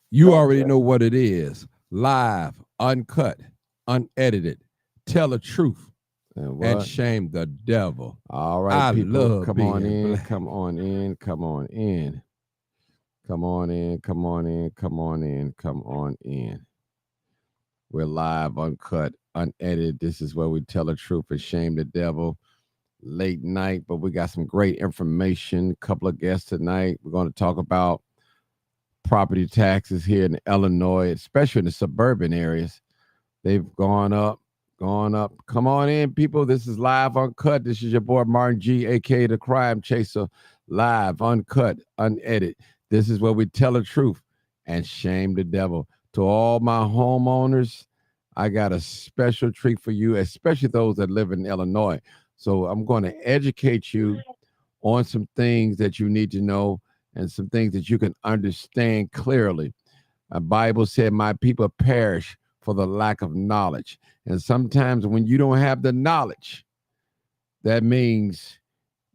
You already know what it is. Live, uncut, unedited. Tell the truth And and what? shame the devil. All right, I people, love come on being in, black. come on in, come on in, come on in, come on in, come on in, come on in. We're live, uncut, unedited. This is where we tell the truth and shame the devil. Late night, but we got some great information. Couple of guests tonight. We're going to talk about property taxes here in Illinois, especially in the suburban areas. They've gone up, gone up. Come on in, people. This is live uncut. This is your boy Martin G, aka the Crime Chaser. Live, uncut, unedited. This is where we tell the truth and shame the devil. To all my homeowners, I got a special treat for you, especially those that live in Illinois. So I'm going to educate you on some things that you need to know and some things that you can understand clearly. The Bible said, "My people perish for the lack of knowledge." And sometimes when you don't have the knowledge, that means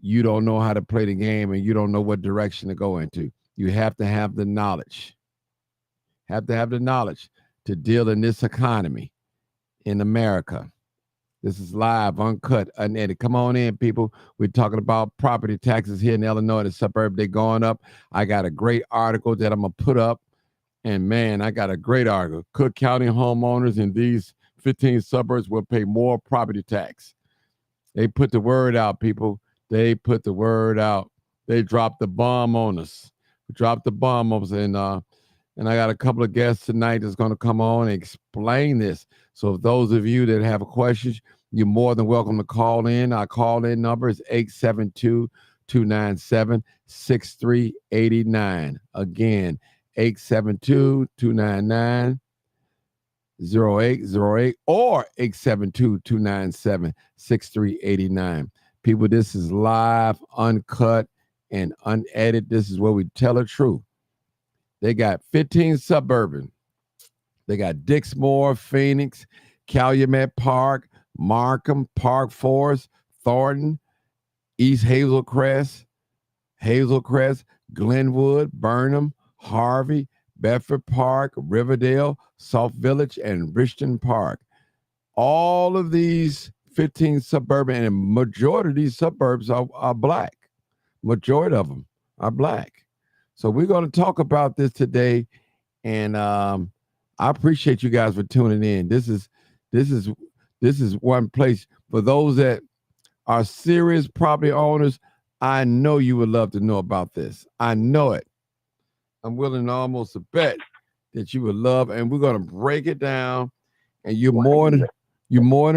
you don't know how to play the game and you don't know what direction to go into. You have to have the knowledge. Have to have the knowledge to deal in this economy in America. This is live, uncut, unedited. Come on in, people. We're talking about property taxes here in Illinois, the suburb. They're going up. I got a great article that I'm going to put up. And man, I got a great article. Cook County homeowners in these 15 suburbs will pay more property tax. They put the word out, people. They put the word out. They dropped the bomb on us. Dropped the bomb on us. And I got a couple of guests tonight that's going to come on and explain this. So if those of you that have questions, you're more than welcome to call in. Our call in number is 872 297 6389. Again, 872-299-0808 or 872-297-6389. People, this is live, uncut, and unedited. This is where we tell the truth. They got 15 suburban. They got Dixmoor, Phoenix, Calumet Park, Markham, Park Forest, Thornton, East Hazelcrest, Glenwood, Burnham, Harvey, Bedford Park, Riverdale, South Village, and Richton Park. All of these 15 suburban, and majority of these suburbs are black. Majority of them are black. So we're going to talk about this today, and I appreciate you guys for tuning in. This is one place for those that are serious property owners. I know you would love to know about this. I know it. I'm willing to almost bet that you would love, and we're going to break it down. And you're more than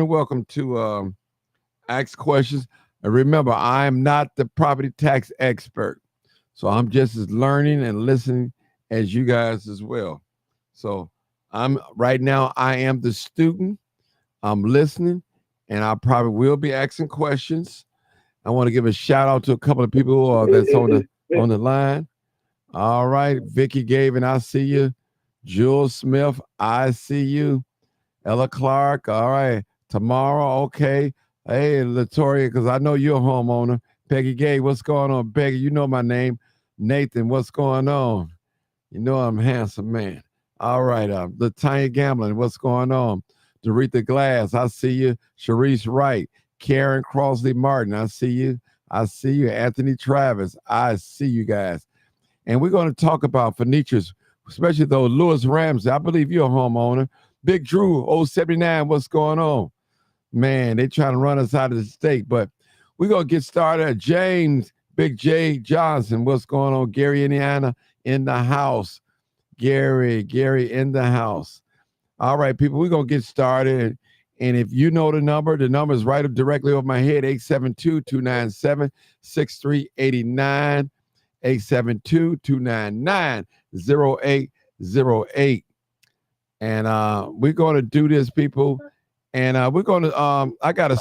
welcome to ask questions. And remember, I am not the property tax expert, so I'm just as learning and listening as you guys as well. So I'm right now. I am the student. I'm listening, and I probably will be asking questions. I want to give a shout out to a couple of people who are that's on the line. All right, Vicky Gavin, I see you. Jules Smith, I see you. Ella Clark, all right. Tomorrow, okay. Hey, Latoria, because I know you're a homeowner. Peggy Gay, what's going on? Peggy, you know my name. Nathan, what's going on? You know I'm a handsome man. All right, Latanya Gambling, what's going on? Doretha Glass, I see you. Sharice Wright, Karen Crossley Martin, I see you. I see you. Anthony Travis, I see you guys. And we're going to talk about furnitures, especially though Lewis Ramsey. I believe you're a homeowner. Big Drew, 079, what's going on? Man, they trying to run us out of the state, but we're going to get started. James, Big J Johnson, what's going on? Gary, Indiana, in the house. Gary in the house. All right, people, we're going to get started. And if you know the number is right up directly over my head, 872-297-6389. 872-299-0808. And we're going to do this, people. And we're going to, I got a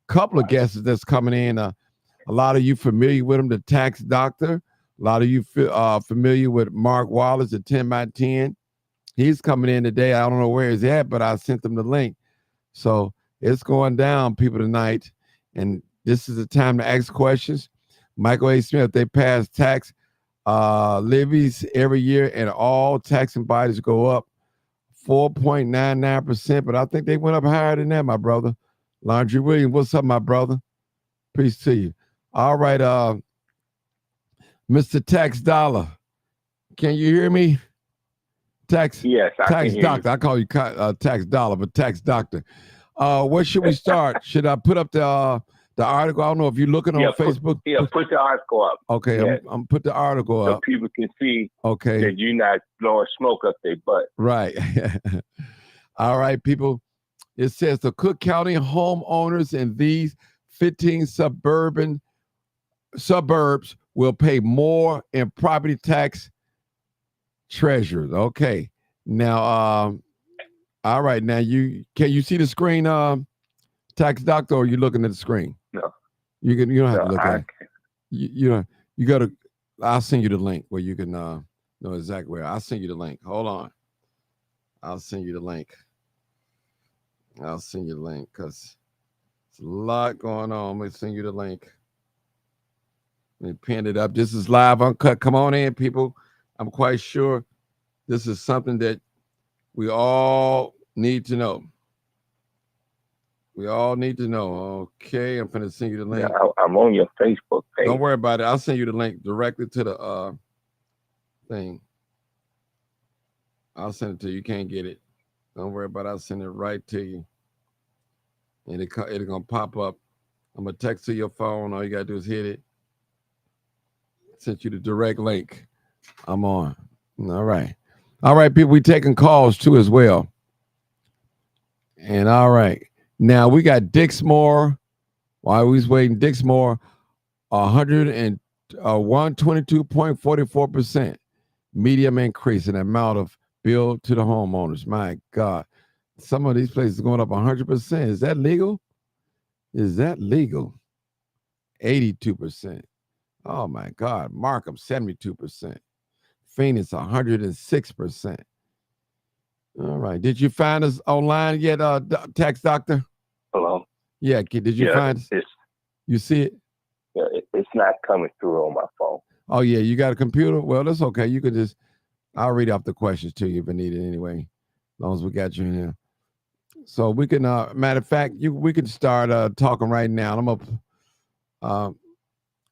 couple of guests that's coming in. A lot of you familiar with him, the tax doctor. A lot of you familiar with Mark Wallace at 10 by 10. He's coming in today. I don't know where he's at, but I sent him the link. So it's going down, people, tonight. And this is the time to ask questions. Michael A. Smith, they passed tax levies every year, and all taxing bodies go up 4.99%. But I think they went up higher than that, my brother. Laundry Williams, what's up, my brother? Peace to you. All right, Mr. Tax Dollar, can you hear me? Yes, I Tax can hear Doctor. you. I call you Tax Dollar, but Tax Doctor. Where should we start? Should I put up the article? I don't know if you're looking on Facebook. Put the article up. Okay, yes. I'm put the article so up. people can see okay. that you're not blowing smoke up their butt. Right. All right, people. It says the Cook County homeowners in these 15 suburbs will pay more in property tax treasures. Okay. Now, all right. Now, can you see the screen, Tax Doctor, or are you looking at the screen? No. You don't have to look at it. You got to. I'll send you the link where you can know exactly where. I'll send you the link. Hold on. I'll send you the link. Because it's a lot going on. Let me send you the link. Let me pin it up. This is live uncut. Come on in, people. I'm quite sure this is something that we all need to know. Okay, I'm going to send you the link. Yeah, I'm on your Facebook page. Don't worry about it. I'll send you the link directly to the thing. I'll send it to you. You can't get it. Don't worry about it. I'll send it right to you. And it's going to pop up. I'm going to text to your phone. All you got to do is hit it. Sent you the direct link. I'm on. All right. All right, people. We taking calls too as well. And all right. Now we got Dixmoor. While we was waiting, Dixmoor, 122.44% medium increase in the amount of bill to the homeowners. My God. Some of these places are going up 100%. Is that legal? 82%. Oh, my God. Markham, 72%. Phoenix, 106%. All right. Did you find us online yet, Tax Doctor? Hello? Yeah. Did you find us? You see it? Yeah, it's not coming through on my phone. Oh, yeah. You got a computer? Well, that's okay. You can I'll read off the questions to you if I need it anyway, as long as we got you in here. So we can, matter of fact, we can start talking right now. I'm up.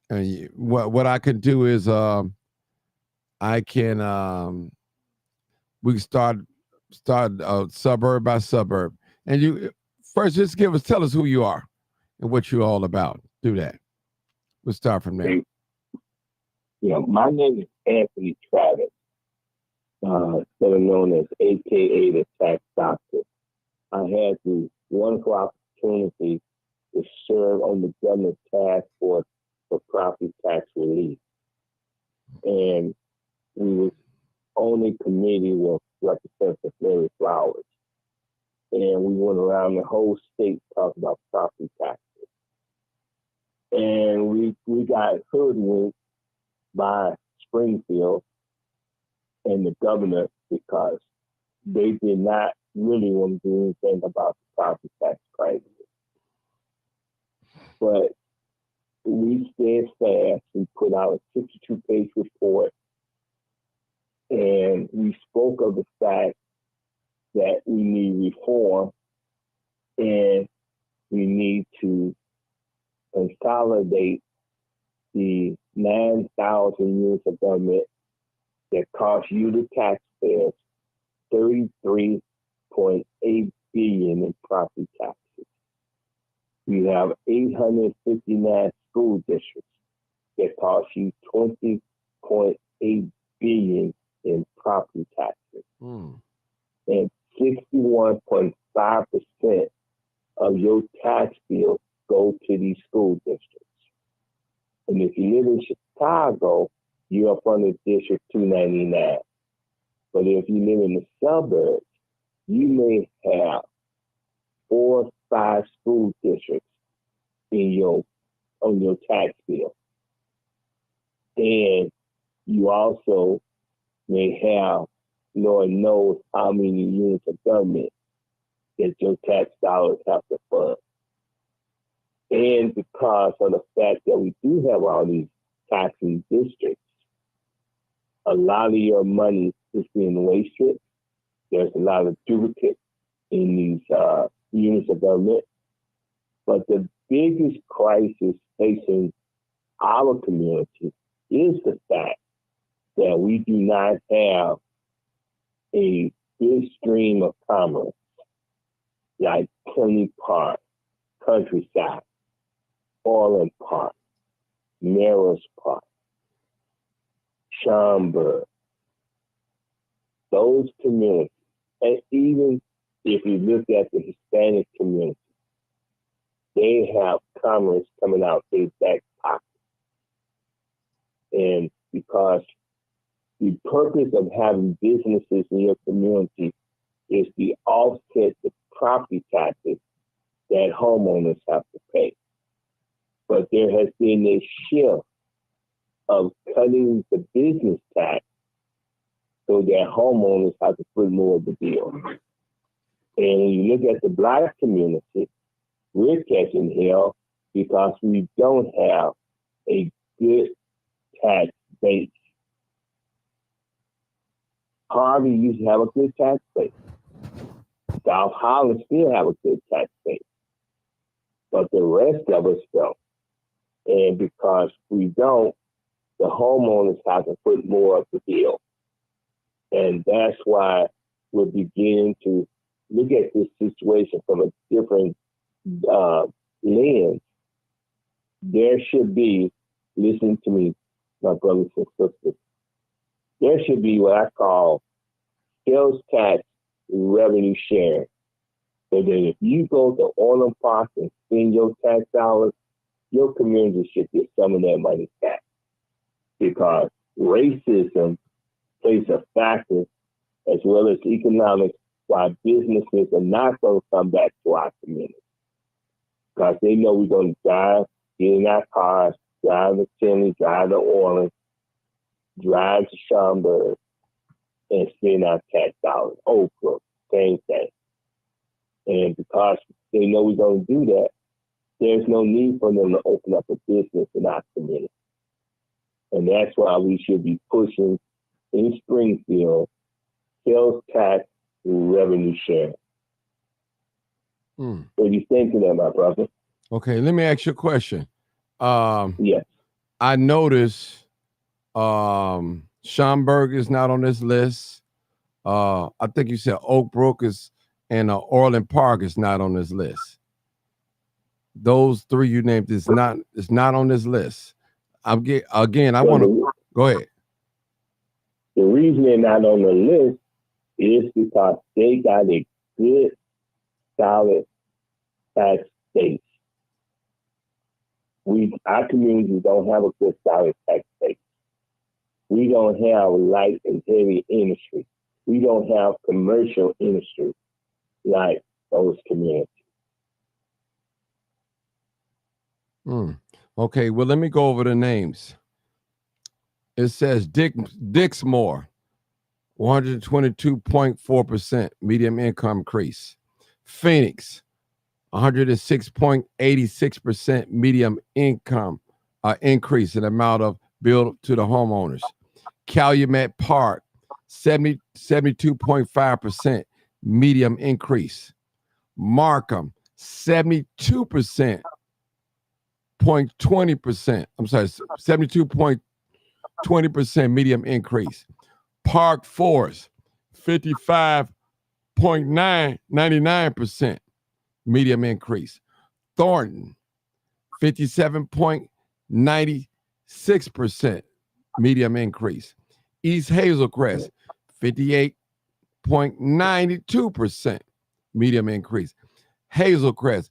And what I can do is I can we can start suburb by suburb. And you first just tell us who you are and what you're all about. Do that. We'll start from there. My name is Anthony Travis, better known as AKA the Tax Doctor. I had the wonderful opportunity to serve on the government task force for property tax relief. And we was on a committee with Representative Mary Flowers. And we went around the whole state talking about property taxes. And we got hoodwinked by Springfield and the governor because they did not really want to do anything about the property tax crisis. But we stayed fast. We put out a 62-page report, and we spoke of the fact that we need reform and we need to consolidate the 9,000 units of government that cost you, the taxpayers, $33.8 billion in property taxes. We have 859 school districts that cost you $20.8 billion in property taxes. And 61.5% of your tax bill go to these school districts. And if you live in Chicago, you're up under District 299. But if you live in the suburbs, you may have 4 or 5 school districts on your tax bill. And you also may have, Lord knows how many units of government that your tax dollars have to fund. And because of the fact that we do have all these taxing districts, a lot of your money is being wasted. There's a lot of duplicates in these units of government. But the biggest crisis facing our community is the fact that we do not have a big stream of commerce like Plenty Park, Countryside, Orland Park, Melrose Park, Schaumburg. Those communities, and even if you look at the Hispanic community, they have commerce coming out their back pocket. And because the purpose of having businesses in your community is to offset the property taxes that homeowners have to pay. But there has been a shift of cutting the business tax so that homeowners have to put more of the bill. And when you look at the Black community, we're catching hell because we don't have a good tax base. Harvey used to have a good tax base. South Holland still have a good tax base. But the rest of us don't. And because we don't, the homeowners have to put more of the bill. And that's why we're beginning to look at this situation from a different lens. There should be, listen to me, my brothers and sisters, there should be what I call sales tax revenue sharing. So that if you go to Orland Park and spend your tax dollars, your community should get some of that money back. Because racism plays a factor as well as economics why businesses are not going to come back to our community. Because they know we're going to drive, get in our cars, drive to Tinley, drive to Orland, drive to Schaumburg, and spend our tax dollars. Oak Brook, same thing. And because they know we're going to do that, there's no need for them to open up a business in our community. And that's why we should be pushing in Springfield sales tax revenue share. What do you think of that, my brother? Okay, let me ask you a question. Yes. I noticed Schaumburg is not on this list. I think you said Oak Brook is and Orland Park is not on this list. Those three you named is not on this list. I want to go ahead. The reason they're not on the list is because they got a good, solid tax base. Our communities don't have a good, solid tax base. We don't have light and heavy industry. We don't have commercial industry like those communities. Okay, well, let me go over the names. It says Dixmoor, 122.4% medium income increase. Phoenix, 106.86% medium income increase in amount of bill to the homeowners. Calumet Park, 72.5% medium increase. Markham, 72.20%. I'm sorry, 72.20% medium increase. Park Forest, 55.99% medium increase. Thornton, 57.96% medium increase. East Hazelcrest, 58.92% medium increase. Hazelcrest,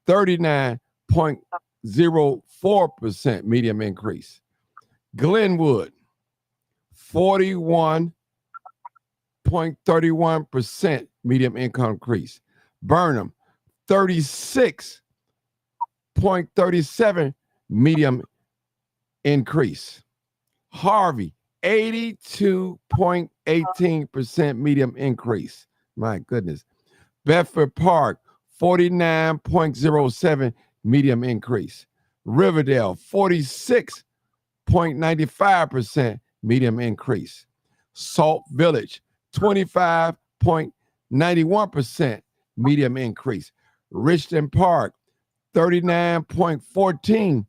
39.04% medium increase. Glenwood, 41.31% medium income increase. Burnham, 36.37% medium increase. Harvey, 82.18% medium increase. My goodness. Bedford Park, 49.07% medium increase. Riverdale, 46.95% medium increase. Salt Village, 25.91% medium increase. Richland Park, 39.14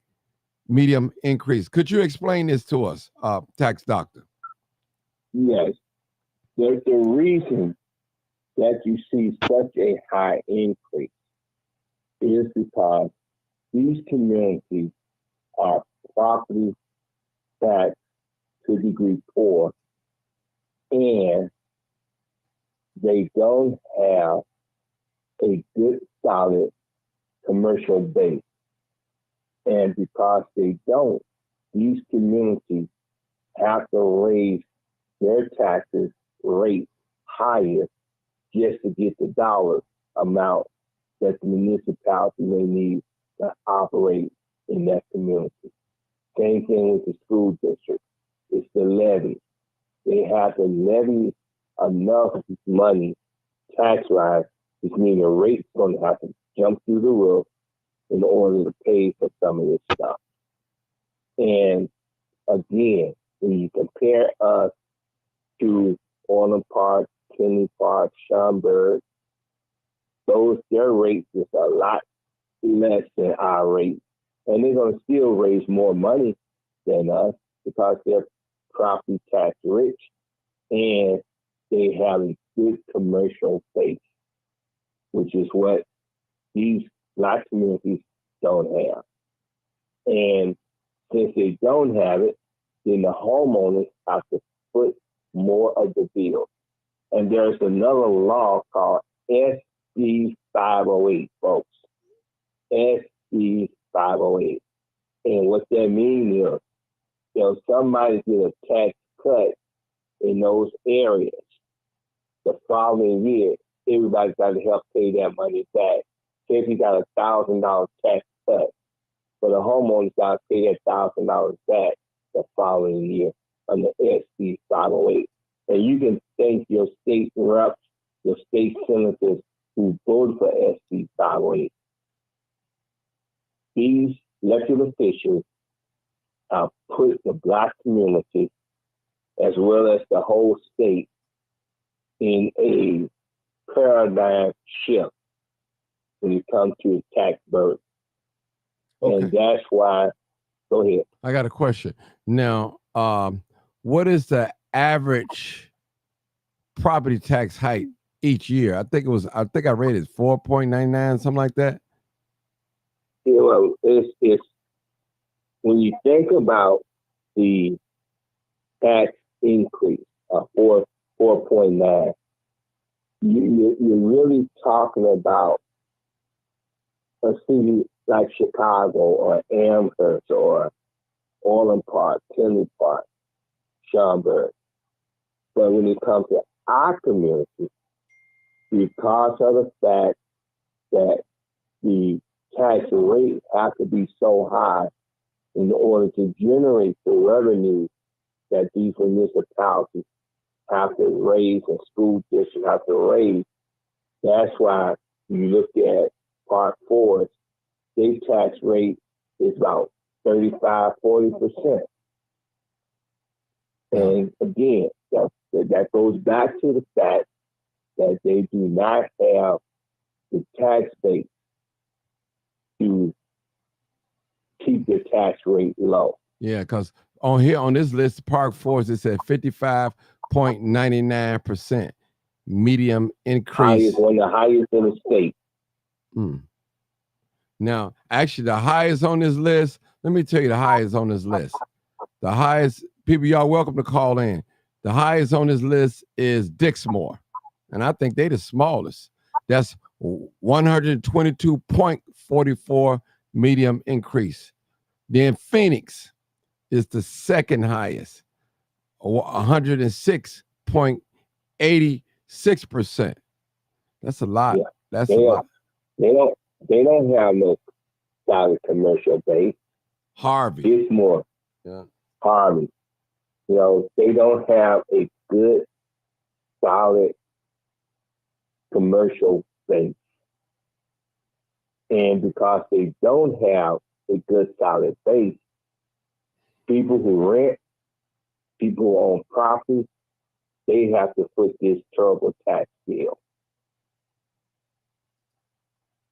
medium increase. Could you explain this to us, tax doctor? Yes. There's a reason that you see such a high increase is because these communities are property tax to degree poor, and they don't have a good solid commercial base. And because they don't, these communities have to raise their taxes rate higher just to get the dollar amount that the municipality may need to operate in that community. Same thing with the school district. It's the levy. They have to levy enough money tax-wise, which means the rate's going to have to jump through the roof in order to pay for some of this stuff. And again, when you compare us to Orland Park, Tinley Park, Schaumburg, their rates is a lot less than our rate. And they're going to still raise more money than us because they're property tax rich and they have a good commercial base, which is what these black communities don't have. And since they don't have it, then the homeowners have to foot more of the bill. And there's another law called SB 508, folks. SB 508. And what that means is, somebody get a tax cut in those areas. The following year, everybody's got to help pay that money back. Say if you got a $1,000 tax cut, but the homeowner's got to pay that $1,000 back the following year under SB 508. And you can thank your state reps, your state senators who voted for SB 508. These elected officials have put the black community, as well as the whole state, in a paradigm shift when it comes to tax burden. Okay. And that's why, go ahead. I got a question. Now, what is the average property tax hike each year? I think I read it 4.99, something like that. Yeah, well, it's when you think about the tax increase of 4.9, you're really talking about a city like Chicago or Amherst or Orland Park, Tinley Park, Schaumburg. But when it comes to our community, because of the fact that the tax rate has to be so high in order to generate the revenue that these municipalities have to raise and school districts have to raise, that's why you look at Park Forest, their tax rate is about 35-40%. And again, that goes back to the fact that they do not have the tax base to keep their tax rate low. Yeah, because on this list, Park Forest, it said 55.99% medium increase. One of the highest in the state. Now, actually, the highest on this list, let me tell you the highest on this list. The highest, people, y'all welcome to call in. The highest on this list is Dixmoor. And I think they're the smallest. That's 122.44 medium increase. Then Phoenix is the second highest, 106.86%. That's a lot. Yeah. That's a lot. They don't have no solid commercial base. Harvey. Dixmoor. Yeah. Harvey. They don't have a good, solid commercial base. And because they don't have a good, solid base, people who rent people who own property, they have to foot this terrible tax bill.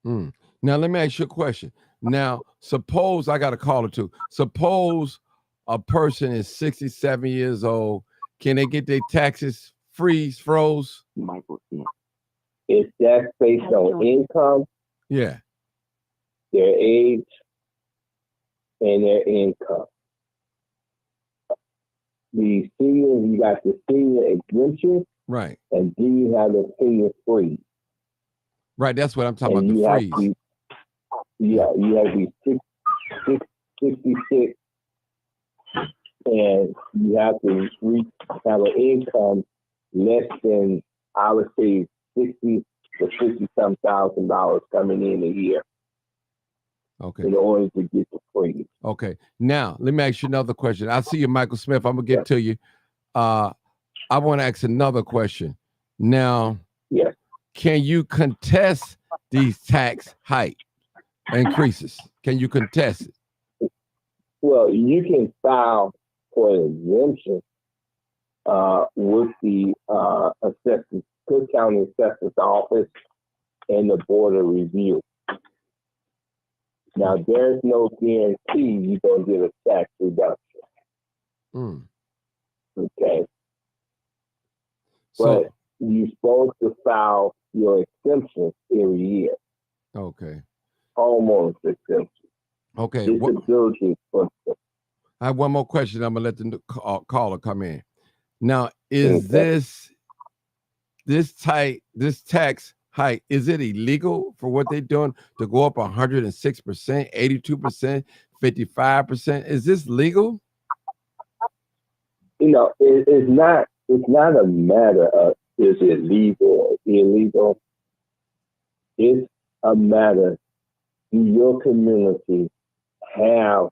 Now, let me ask you a question. Now, suppose I got a call or two. Suppose a person is 67 years old. Can they get their taxes froze? Michael Smith. If that's based on income, Yeah. their age, and their income. The senior, you got the senior exemption, Right. and then you have the senior freeze. Right. That's what I'm talking And about, you the have freeze. you have to be 66, and you have to have an income less than, I would say, $60,000 to $50-some thousand coming in a year. Okay. In order to get the freeze. Okay. Now, let me ask you another question. I see you, Michael Smith. I'm going to get to you. I want to ask another question. Now, yes. Can you contest these tax hike increases? Can you contest it? Well, you can file for an exemption with the Cook County Assessor's Office and the Board of Review. Now, there's no guarantee you're going to get a tax reduction. Okay? So, but you're supposed to file your exemptions every year. Okay. Homeowners exemption. Okay. Disability exemption. I have one more question. I'm going to let the caller come in. Now, is this tax hike, is it illegal for what they're doing to go up 106%, 82%, 55%? Is this legal? You know, it's not a matter of is it legal or illegal. It's a matter, do your community have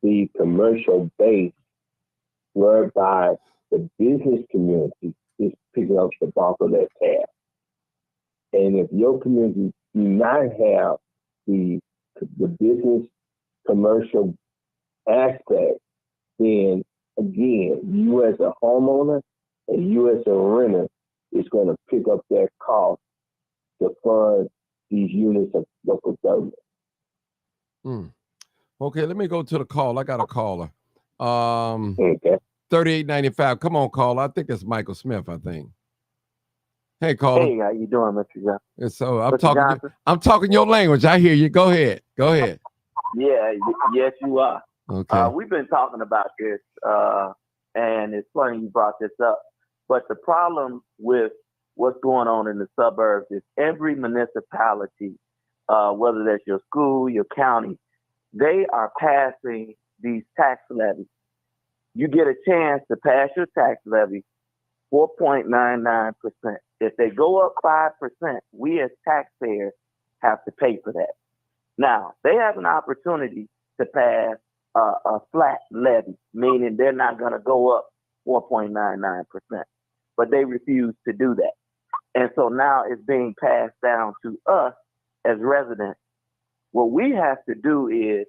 the commercial base whereby the business community is picking up the bulk of that tab? And if your community do not have the business commercial aspect, then again, you as a homeowner and you as a renter is going to pick up that cost to fund these units of local government. Okay, let me go to the call. I got a caller. Okay. 3895. Come on, caller. I think it's Michael Smith, I think. Hey, caller. Hey, how you doing, Mr. Johnson? And so I'm talking your language. I hear you. Go ahead. Yeah, yes, you are. Okay. We've been talking about this, and it's funny you brought this up. But the problem with what's going on in the suburbs is every municipality, whether that's your school, your county, they are passing these tax levies. You get a chance to pass your tax levy 4.99%. If they go up 5%, we as taxpayers have to pay for that. Now, they have an opportunity to pass a flat levy, meaning they're not going to go up 4.99%, but they refuse to do that. And so now it's being passed down to us as residents. What we have to do is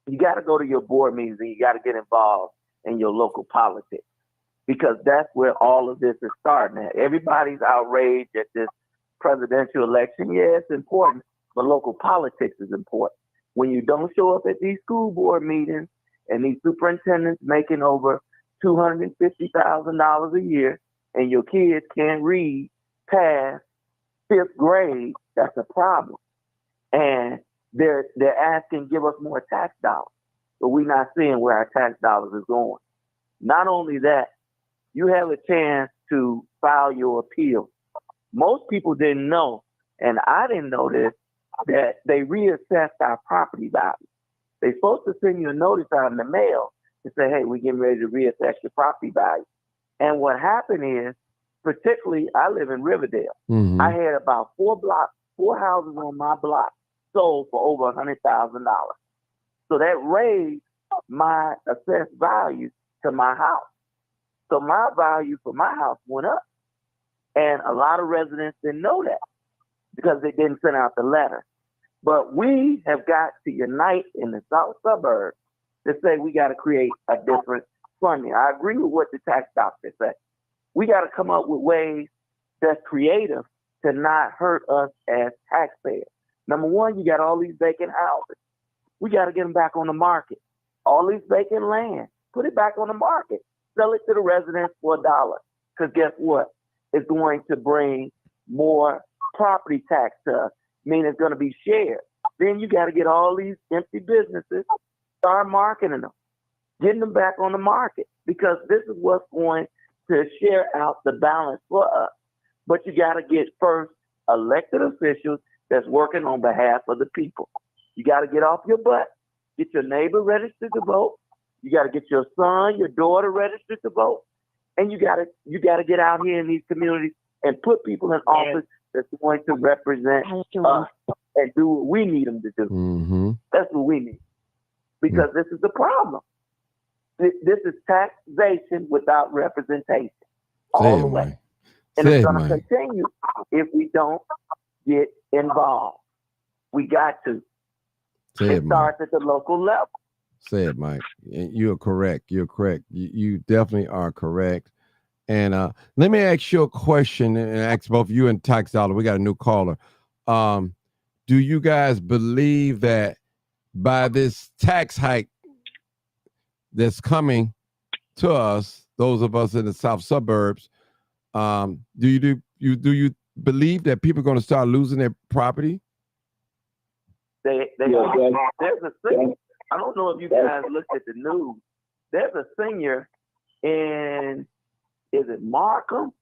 you got to go to your board meetings and you got to get involved in your local politics, because that's where all of this is starting at. Everybody's outraged at this presidential election. Yeah, it's important, but local politics is important. When you don't show up at these school board meetings and these superintendents making over $250,000 a year and your kids can't read past 5th grade, that's a problem. And they're asking, give us more tax dollars, but we're not seeing where our tax dollars is going. Not only that, you have a chance to file your appeal. Most people didn't know, and I didn't know this, that they reassessed our property value. They're supposed to send you a notice out in the mail to say, hey, we're getting ready to reassess your property value. And what happened is, particularly, I live in Riverdale. Mm-hmm. I had about 4 houses on my block sold for over $100,000. So that raised my assessed value to my house. So my value for my house went up. And a lot of residents didn't know that because they didn't send out the letter. But we have got to unite in the south suburbs to say we got to create a different funding. I agree with what the tax doctor said. We got to come up with ways that's creative to not hurt us as taxpayers. Number one, you got all these vacant houses. We got to get them back on the market. All these vacant land, put it back on the market. Sell it to the residents for $1. Because guess what? It's going to bring more property tax to us, meaning it's going to be shared. Then you got to get all these empty businesses, start marketing them, getting them back on the market, because this is what's going to share out the balance for us. But you got to get first elected officials that's working on behalf of the people. You got to get off your butt, get your neighbor registered to vote. You got to get your son, your daughter registered to vote. And you got to get out here in these communities and put people in office that's going to represent us and do what we need them to do. Mm-hmm. That's what we need. Because this is the problem. This is taxation without representation all the way. And it's going to continue if we don't get involved. We got to. It starts at the local level. Say it, Mike. You're correct. You're correct. You definitely are correct. And let me ask you a question, and ask both you and Tax Dollar. We got a new caller. Do you guys believe that by this tax hike that's coming to us, those of us in the south suburbs, do you believe that people are going to start losing their property? There's a senior. I don't know if you guys looked at the news. There's a senior in, is it Markham?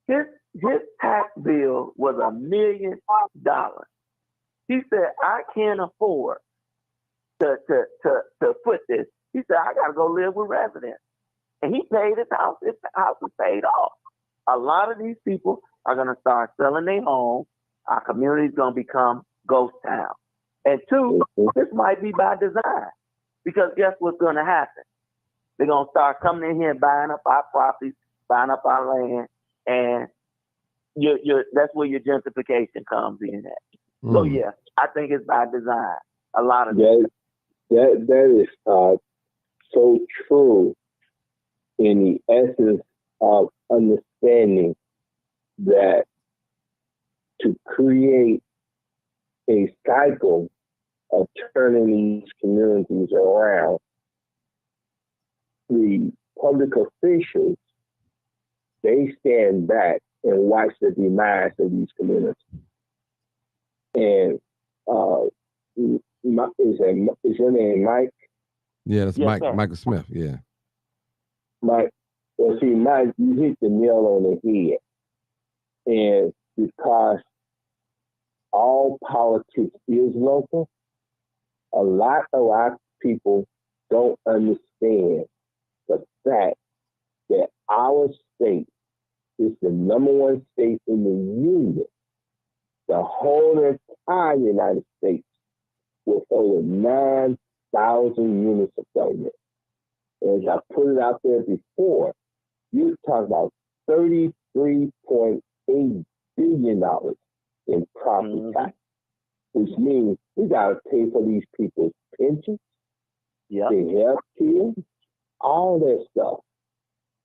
His tax bill was $1 million. He said, I can't afford to foot this. He said, I got to go live with residents. And he paid his house. His house is paid off. A lot of these people are going to start selling their home. Our community is going to become ghost town. And two, this might be by design, because guess what's going to happen? They're going to start coming in here and buying up our properties, buying up our land, and that's where your gentrification comes in at. So yeah, I think it's by design. A lot of that is so true in the essence of understanding that to create a cycle of turning these communities around, the public officials, they stand back and watch the demise of these communities. And is your name Mike? Yeah, that's Mike. Sir. Michael Smith. Yeah. Mike. Well, see, Mike, you hit the nail on the head. And because all politics is local, a lot of our people don't understand the fact that our state is the #1 state in the union, the whole entire United States, with over 9,000 units of government. As I put it out there before, you talk about $33.8 billion in property tax, which means we got to pay for these people's pensions, their health care, all that stuff.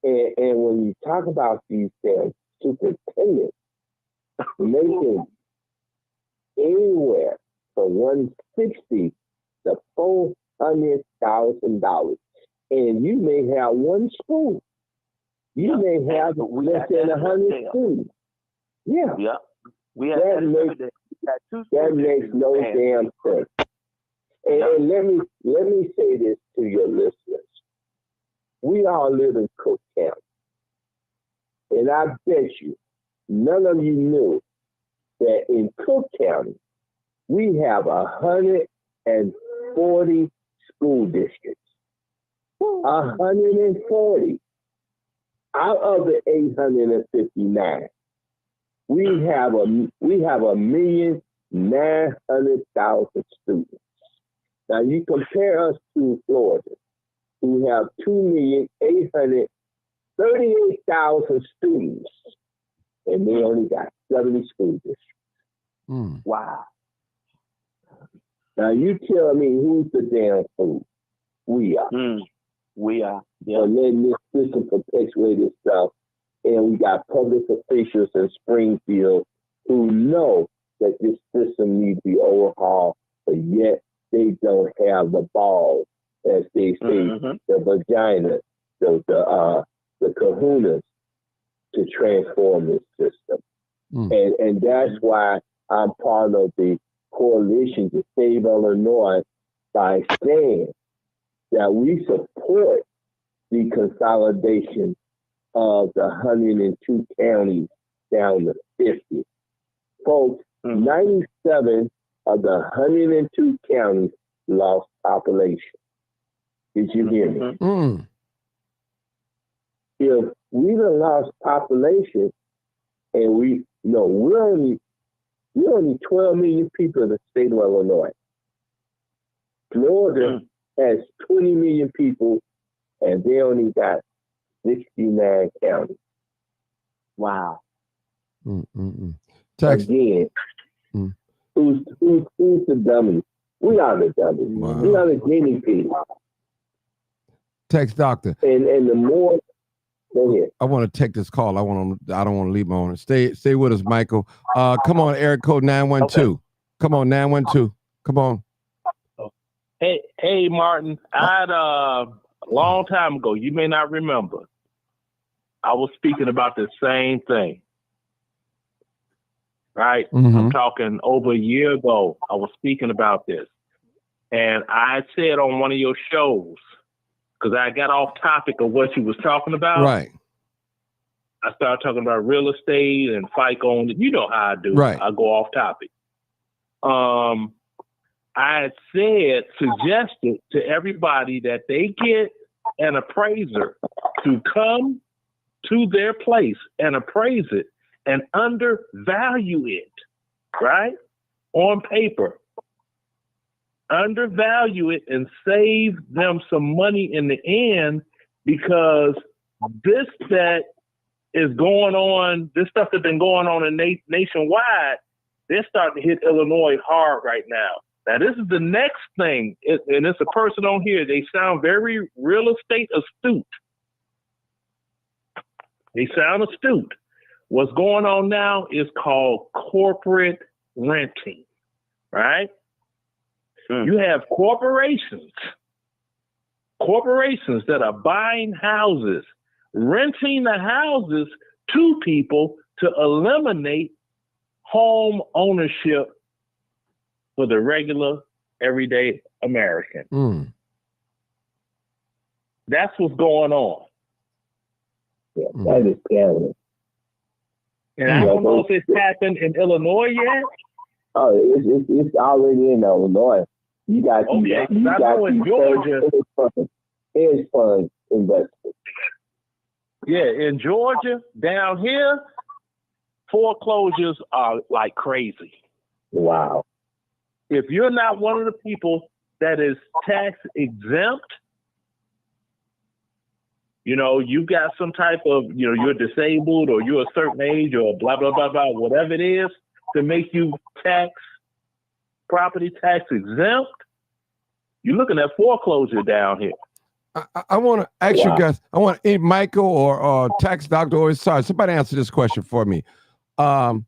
And when you talk about these superintendents making anywhere from $160,000 to $400,000, and you may have one school, you may have less than 100 students. Yeah. That makes no damn sense. And let me say this to your listeners. We all live in Cook County. And I bet you none of you knew that in Cook County, we have 140 school districts. 140 out of the 859. We have 1,900,000 students. Now you compare us to Florida, who have 2,838,000 students, and they only got 70 school districts. Wow. Now you tell me who's the damn fool? We are. We are. Yeah. letting this system perpetuate itself. And we got public officials in Springfield who know that this system needs to be overhauled, but yet they don't have the balls, as they say, the vagina, the kahunas to transform this system. And that's why I'm part of the coalition to save Illinois by saying that we support the consolidation of the 102 counties down to 50. Folks, 97 of the 102 counties lost population. Did you hear me? If we done lost population, and we're only 12 million people in the state of Illinois. Florida has 20 million people, and they only got 69 counties. Wow. Text. Again, who's the dummy? We are the dummy. Wow. We are the guinea pigs. Text doctor. And the more, go ahead. I want to take this call. I don't want to leave my own. Stay with us, Michael. Come on, Eric code 912. Okay. Come on, 912. Come on. Hey, Martin. I'd a long time ago, you may not remember, I was speaking about the same thing. Right? I'm talking over a year ago, I was speaking about this. And I said on one of your shows, because I got off topic of what you was talking about. Right. I started talking about real estate and FICO. You know how I do. Right. I go off topic. I had suggested to everybody that they get an appraiser to come to their place and appraise it and undervalue it, right? On paper. Undervalue it and save them some money in the end, because this that is going on, this stuff that's been going on in nationwide, they're starting to hit Illinois hard right now. Now, this is the next thing, and it's a person on here, they sound very real estate astute. They sound astute. What's going on now is called corporate renting, right? You have corporations that are buying houses, renting the houses to people to eliminate home ownership for the regular, everyday American. That's what's going on. Yeah, that is scary. And I don't know if it's happened in Illinois yet. Oh, it's already in Illinois. You got in Georgia. Hedge fund investors. Yeah, in Georgia, down here, foreclosures are like crazy. Wow. If you're not one of the people that is tax exempt, you got some type of, you're disabled or you're a certain age or blah, blah, blah, blah, whatever it is to make you property tax exempt, you're looking at foreclosure down here. I want to ask you guys, I want Michael or tax doctor or sorry, somebody answer this question for me. When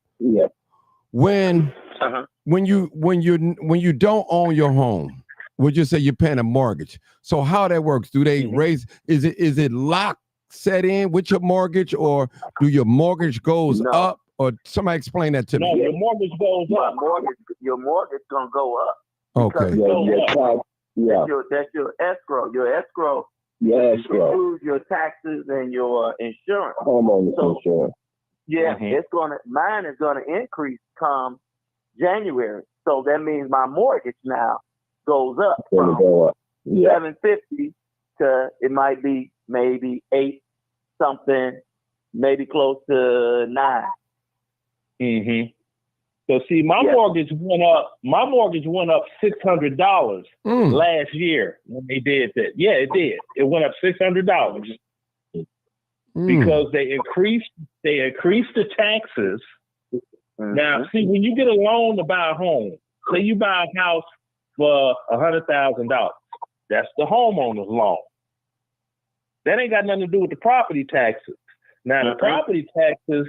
you don't own your home, would you say you're paying a mortgage? So how that works? Do they raise? Is it lock set in with your mortgage, or do your mortgage goes up? Or somebody explain that to me. No, your mortgage goes up. Your mortgage gonna go up. Okay. That's your escrow. Your escrow. Your escrow includes your taxes and your insurance. Homeowners insurance. Yeah, mine is gonna increase come January. So that means my mortgage now goes up from $750 to it might be maybe $8 something, maybe close to $9. So see, my mortgage went up. My mortgage went up $600 last year when they did that. Yeah, it did. It went up $600 because they increased the taxes. Now, see, when you get a loan to buy a home, say you buy a house for $100,000, that's the homeowner's loan. That ain't got nothing to do with the property taxes. Now, the property taxes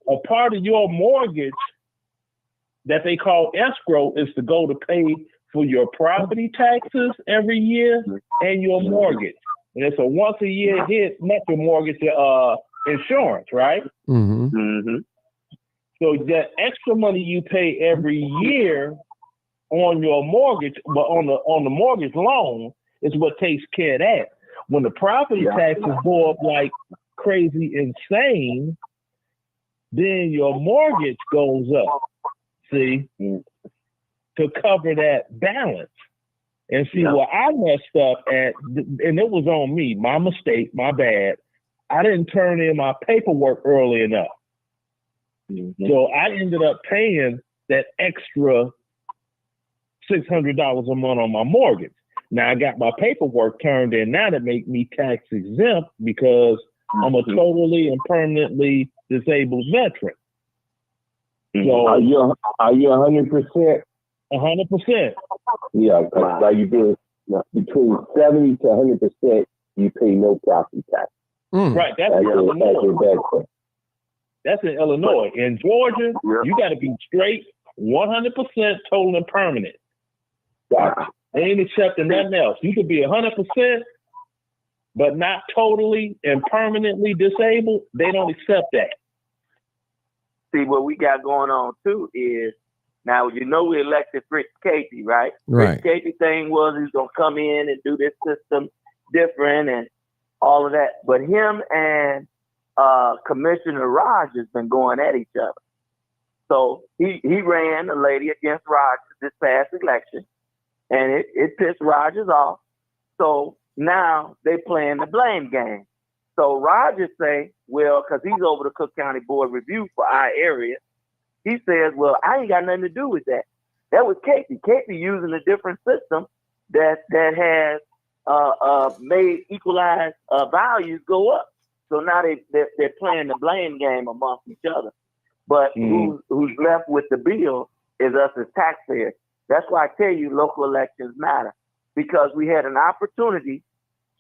are part of your mortgage that they call escrow is to go to pay for your property taxes every year and your mortgage. And it's a once a year hit, not your mortgage, insurance, right? Mm-hmm. Mm-hmm. So that extra money you pay every year on your mortgage, but on the mortgage loan is what takes care of that. When the property taxes go up like crazy insane, then your mortgage goes up. See, to cover that balance. And see where I messed up at, and it was on me, my mistake, my bad. I didn't turn in my paperwork early enough. Mm-hmm. So I ended up paying that extra $600 a month on my mortgage. Now I got my paperwork turned in now to make me tax exempt because I'm a totally and permanently disabled veteran. So are you 100%? 100%. Yeah, like you do between 70 to 100%, you pay no property tax. Right, that's in Illinois. That's in Illinois. In Georgia, you got to be straight 100% total and permanent. They ain't accepting nothing else. You could be 100%, but not totally and permanently disabled. They don't accept that. See, what we got going on too is now we elected Rich Casey, right? Right. Rich Casey thing was he's gonna come in and do this system different and all of that. But him and Commissioner Rogers has been going at each other. So he ran a lady against Rogers this past election, and it pissed Rogers off. So now they playing the blame game. So Rogers say, well, because he's over the Cook County Board Review for our area, he says, well, I ain't got nothing to do with that. That was Casey. Casey using a different system that has made equalized values go up. So now they're playing the blame game amongst each other. But who's left with the bill is us as taxpayers. That's why I tell you local elections matter, because we had an opportunity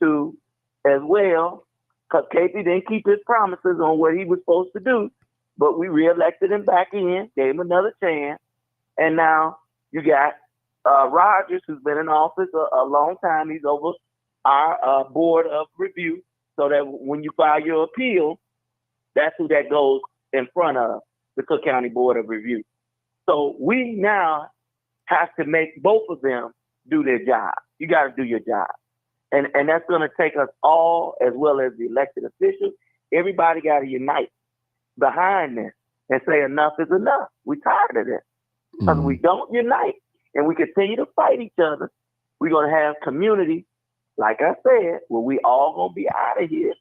to, as well, because Casey didn't keep his promises on what he was supposed to do, but we reelected him back in, gave him another chance, and now you got Rogers, who's been in office a long time. He's over our board of review, so that when you file your appeal, that's who that goes in front of, the Cook County Board of Review. So we now have to make both of them do their job. You got to do your job. And that's going to take us all, as well as the elected officials. Everybody got to unite behind this and say enough is enough. We're tired of this. Because we don't unite and we continue to fight each other, we're going to have community, like I said, where we all going to be out of here.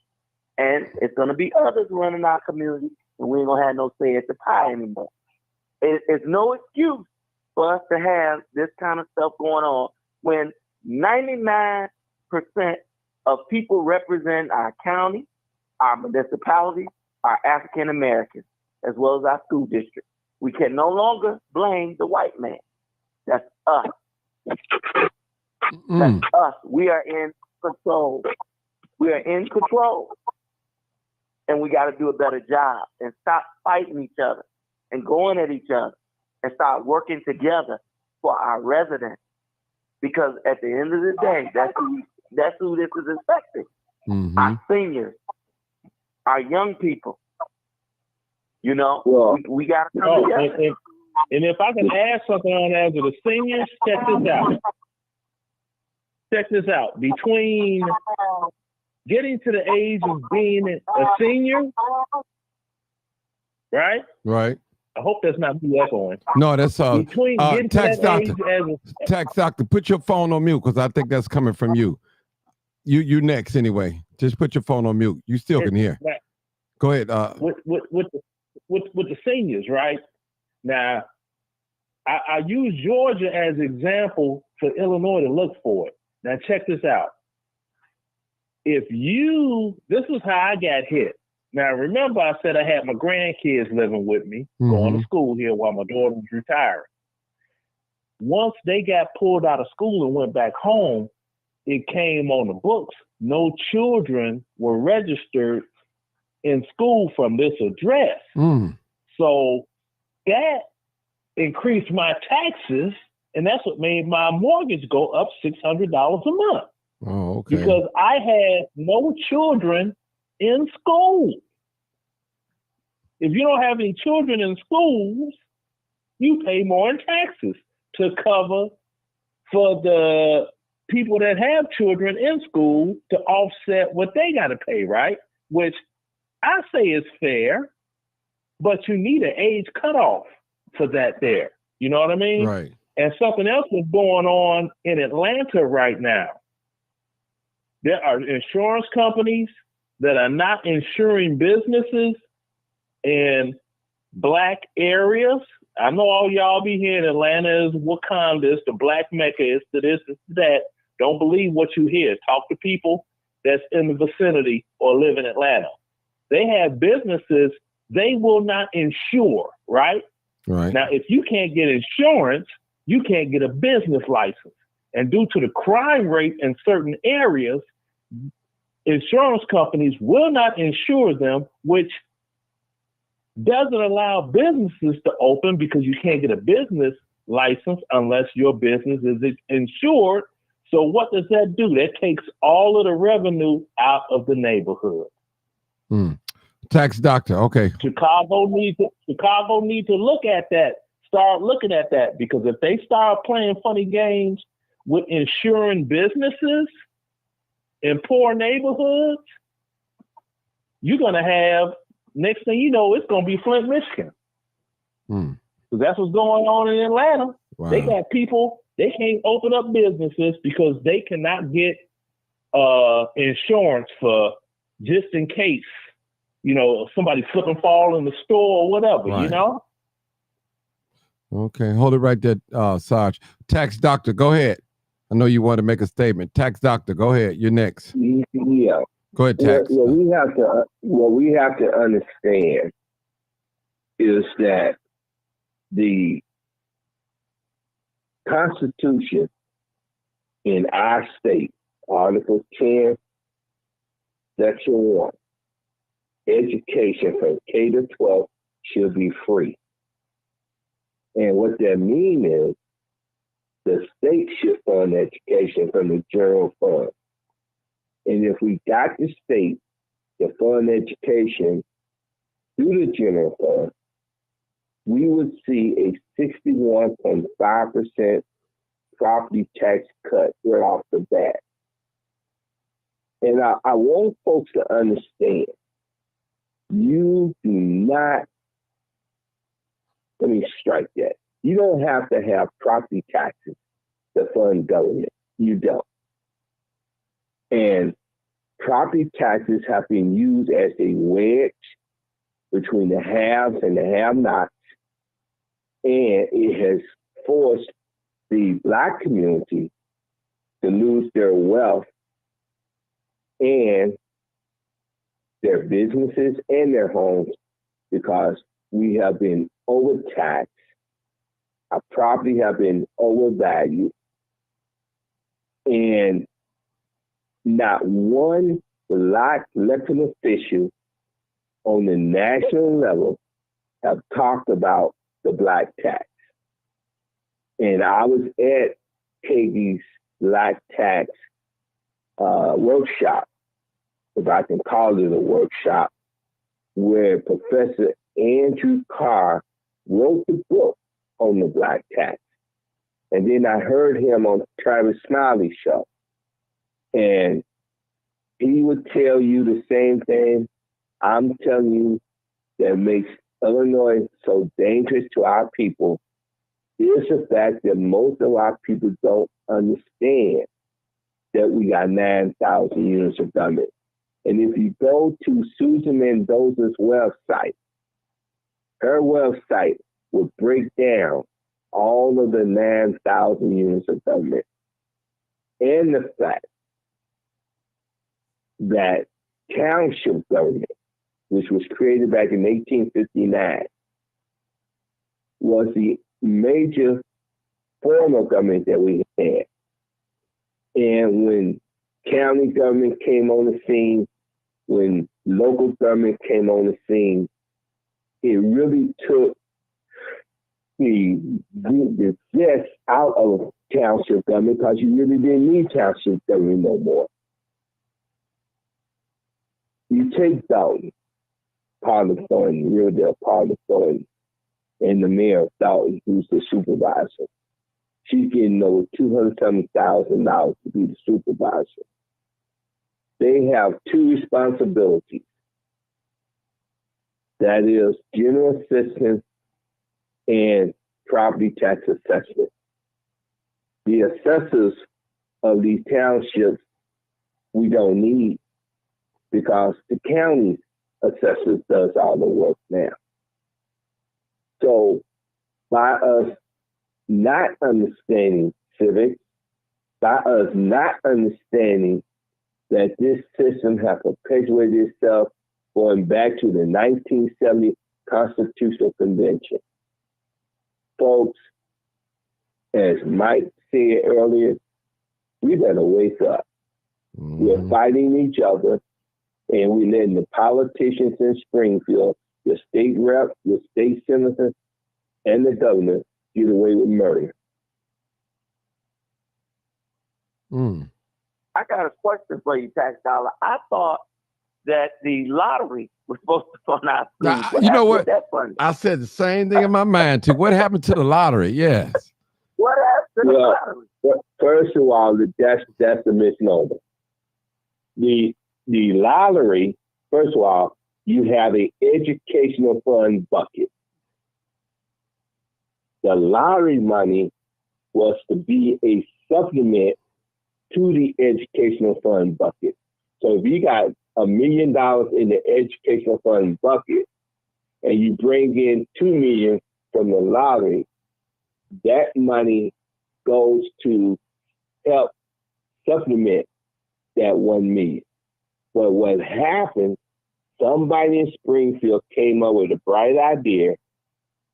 And it's going to be others running our community, and we ain't going to have no say at the pie anymore. It's no excuse for us to have this kind of stuff going on when 99% of people represent our county, our municipalities, are African Americans, as well as our school district. We can no longer blame the white man. That's us. That's us. We are in control. We are in control. And we got to do a better job and stop fighting each other and going at each other and start working together for our residents. Because at the end of the day, that's who this is affecting. Our seniors, our young people. You know, we got to come together. And if I can add something on that to the seniors, check this out. Check this out. Between getting to the age of being a senior, right? Right. I hope that's not me echoing. No, that's between getting tax to that doctor. age Tax doctor, put your phone on mute because I think that's coming from you. You next anyway. Just put your phone on mute. You still can hear. Right. Go ahead. With the seniors, right? Now, I use Georgia as an example for Illinois to look for it. Now, check this out. This is how I got hit. Now, remember I said I had my grandkids living with me, going to school here while my daughter was retiring. Once they got pulled out of school and went back home, it came on the books, no children were registered in school from this address. So that increased my taxes, and that's what made my mortgage go up $600 a month. Oh, okay. Because I had no children in school. If you don't have any children in schools, you pay more in taxes to cover for the people that have children in school to offset what they got to pay, right? Which I say is fair, but you need an age cutoff for that there. You know what I mean? Right. And something else is going on in Atlanta right now. There are insurance companies that are not insuring businesses in Black areas. I know all y'all be here in Atlanta is Wakanda, it's the Black Mecca, it's the this, it's that. Don't believe what you hear. Talk to people that's in the vicinity or live in Atlanta. They have businesses they will not insure, right? Right. Now, if you can't get insurance, you can't get a business license. And due to the crime rate in certain areas, insurance companies will not insure them, which doesn't allow businesses to open because you can't get a business license unless your business is insured. So what does that do? That takes all of the revenue out of the neighborhood. Tax doctor. Okay. Chicago need to look at that. Start looking at that, because if they start playing funny games with insuring businesses in poor neighborhoods, you're gonna have, next thing you know, it's gonna be Flint, Michigan. Because that's what's going on in Atlanta. Wow. They got people, they can't open up businesses because they cannot get insurance for just in case, you know, somebody slip and fall in the store or whatever, Right. you know? Okay, hold it right there, Sarge. Tax doctor, go ahead. I know you want to make a statement. Tax doctor, go ahead. You're next. Yeah. Go ahead, tax. What we have to understand is that the Constitution in our state, Article 10, Section 1, education from K to 12 should be free. And what that means is the state should fund education from the general fund. And if we got the state to fund education through the general fund, we would see a 61.5% property tax cut right off the bat. And I want folks to understand, you do not, let me strike that. You don't have to have property taxes to fund government. You don't. And property taxes have been used as a wedge between the haves and the have-nots. And it has forced the Black community to lose their wealth and their businesses and their homes because we have been overtaxed. Our property have been overvalued. And not one Black elected official on the national level have talked about the Black tax. And I was at Peggy's Black tax workshop, if I can call it a workshop, where Professor Andrew Carr wrote the book on the Black tax. And then I heard him on Travis Smiley's show. And he would tell you the same thing I'm telling you that makes Illinois so dangerous to our people is the fact that most of our people don't understand that we got 9,000 units of government. And if you go to Susan Mendoza's website, her website will break down all of the 9,000 units of government and the fact that township government, which was created back in 1859, was the major form of government that we had. And when county government came on the scene, when local government came on the scene, it really took the zest out of township government because you really didn't need township government no more. You take Dalton, part of Thornton, Realdale, part of Thornton, and the mayor of Dalton, who's the supervisor. She's getting over $270,000 to be the supervisor. They have two responsibilities. That is general assistance and property tax assessment. The assessors of these townships we don't need because the county assessors does all the work now. So by us not understanding civics, by us not understanding that this system has perpetuated itself going back to the 1970 Constitutional Convention. Folks, as Mike said earlier, we better wake up. Mhm. We're fighting each other, and we're letting the politicians in Springfield, the state rep, the state senator, and the governor get away with murder. Mm. I got a question for you, Tax Dollar. I thought that the lottery was supposed to fund our Now, schools. you know happened what? with that funding? I said the same thing in my mind too. What happened to the lottery? Yes. What happened to the Well, lottery? But first of all, that's a misnomer. The lottery, first of all, you have an educational fund bucket. The lottery money was to be a supplement to the educational fund bucket. So if you got $1 million in the educational fund bucket and you bring in $2 million from the lottery, that money goes to help supplement that $1 million. But what happened, somebody in Springfield came up with a bright idea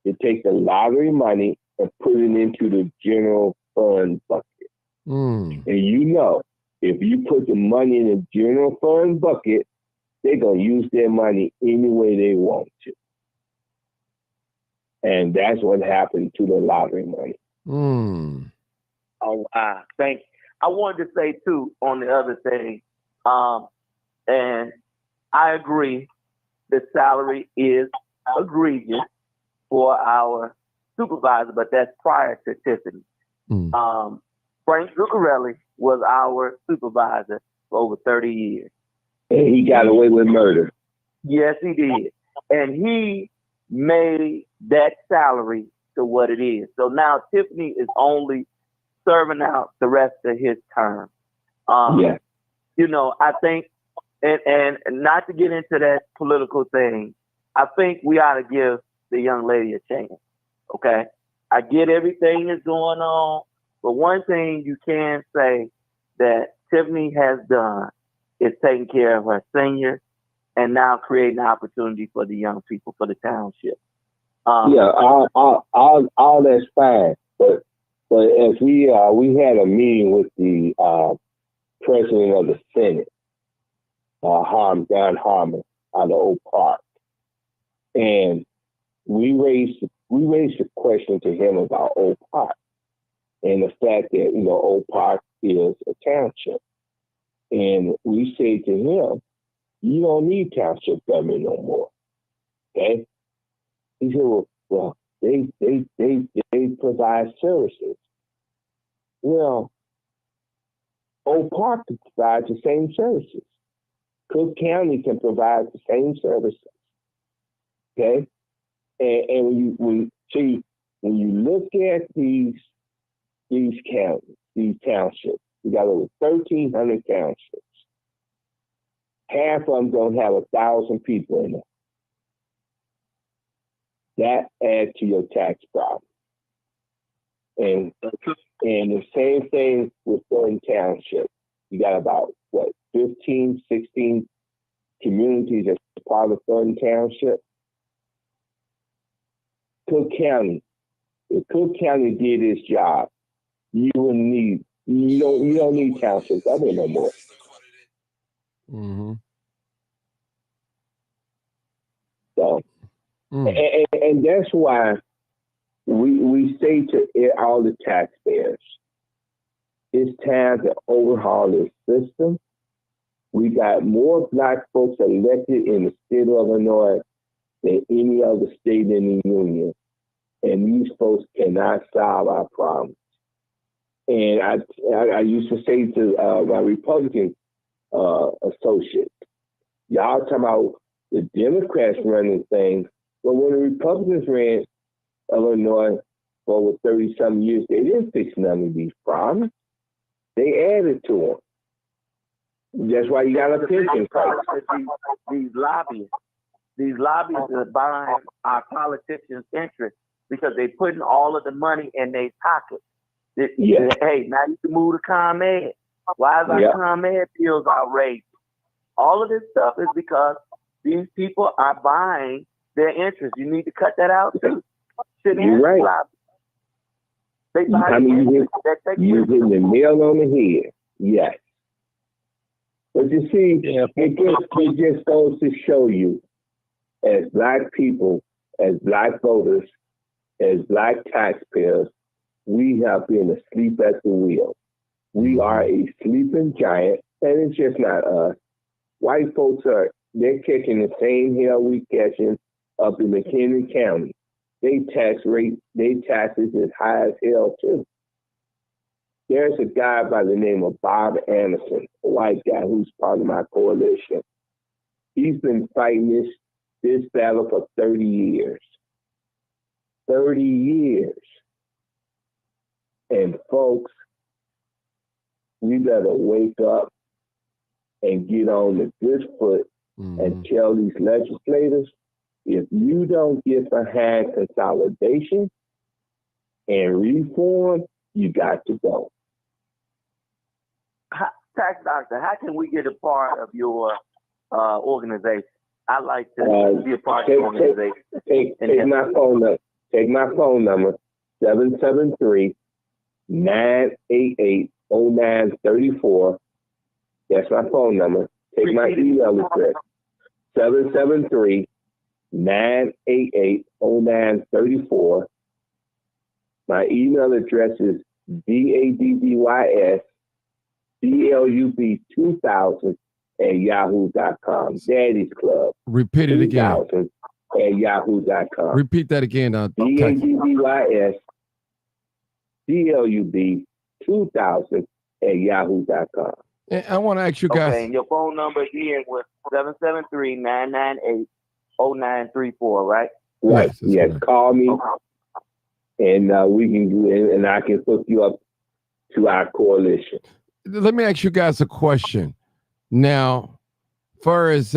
to take the lottery money and put it into the general fund bucket. Mm. And you know, if you put the money in the general fund bucket, they're going to use their money any way they want to. And that's what happened to the lottery money. Mm. Oh, wow. Thank you. I wanted to say, too, on the other thing, and I agree, the salary is egregious for our supervisor, but that's prior to Tiffany. Mm. Frank Zuccarelli was our supervisor for over 30 years. And he got away with murder. Yes, he did. And he made that salary to what it is. So now Tiffany is only serving out the rest of his term. Yeah. You know, I think, and not to get into that political thing, I think we ought to give the young lady a chance. Okay? I get everything that's going on, but one thing you can say that Tiffany has done is taking care of her seniors and now creating opportunity for the young people for the township. Yeah, all that's fine. But as we had a meeting with the president of the Senate, Don Harmon, out of Oak Park, and we raised the question to him about Oak Park and the fact that Oak Park is a township, and we say to him, you don't need township government no more. Okay? He said, well, they provide services. Well, Oak Park provides the same services. Cook County can provide the same services. Okay? And when you look at these counties, these townships, we got over 1,300 townships. Half of them don't have 1,000 people in them. That adds to your tax problem. And the same thing with Thornton Township. You got about, 15, 16 communities as part of Thornton Township. Cook County, if Cook County did its job, you wouldn't need You don't need township government no more. Mm-hmm. So, Mm. and that's why we say to all the taxpayers, it's time to overhaul this system. We got more black folks elected in the state of Illinois than any other state in the union. And these folks cannot solve our problems. And I used to say to my Republican associates, y'all talking about the Democrats running things, but when the Republicans ran Illinois for over 30-some years, they didn't fix none of these problems. They added to them. That's why you got a pension crisis. These lobbyists are buying our politicians' interests because they're putting all of the money in their pockets. Yeah. Hey, now you can move to ComEd. Why is our ComEd bills outrageous? All of this stuff is because these people are buying their interests. You need to cut that out too. You're right. They buy you're hitting the nail on the head. Yes. But you see, it just goes to show you, as black people, as black voters, as black taxpayers, we have been asleep at the wheel. We are a sleeping giant, and it's just not us. White folks they're catching the same hell we catching up in McHenry County. They taxes as high as hell too. There's a guy by the name of Bob Anderson, a white guy who's part of my coalition. He's been fighting this battle for 30 years. 30 years. And folks, we better wake up and get on the good foot and tell these legislators, if you don't get behind consolidation and reform, you got to go. Tax Doctor, how can we get a part of your organization? I'd like to be a part of your organization. Take my phone number. Take my phone number, 773-988-0934. That's my phone number. Take my email address, 773-988-0934. My email address is daddysclub2000@yahoo.com. Daddy's Club. Repeat it again. 2000@yahoo.com. Repeat that again. daddysclub2000@yahoo.com. And I want to ask you guys. Okay, and your phone number again was 773-998-0934, right? Right. Yes. Right. Call me, and we can do it, and I can hook you up to our coalition. Let me ask you guys a question. Now, far as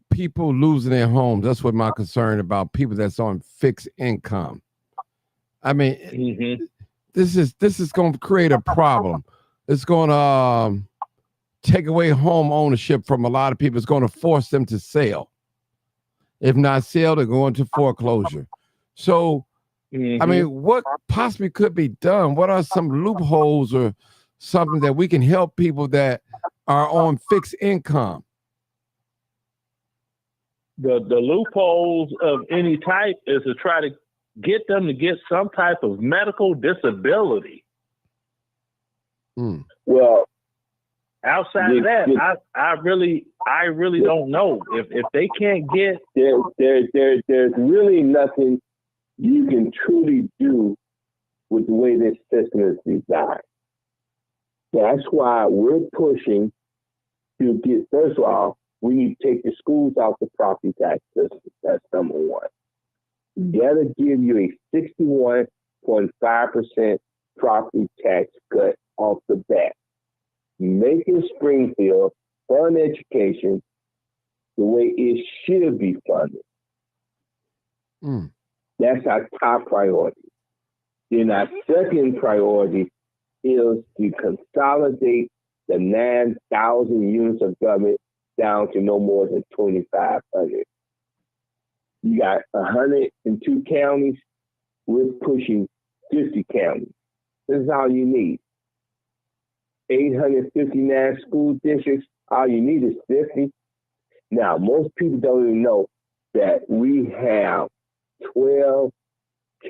people losing their homes, that's what my concern about, people that's on fixed income. I mean, this is going to create a problem. It's going to take away home ownership from a lot of people. It's going to force them to sell. If not sell, they're going to foreclosure. So, I mean, what possibly could be done? What are some loopholes or something that we can help people that are on fixed income? The loopholes of any type is to try to get them to get some type of medical disability. Well, outside of that, I really don't know if they can't get. There's really nothing you can truly do with the way this system is designed. That's why we're pushing to get. First of all, we need to take the schools out the property tax system. That's number one. We gotta give you a 61.5% property tax cut off the bat. Making Springfield fund education the way it should be funded. That's our top priority. Then our second priority is to consolidate the 9,000 units of government down to no more than 2,500. You got 102 counties. We're pushing 50 counties. This is all you need. 859 school districts, all you need is 50. Now, most people don't even know that we have 12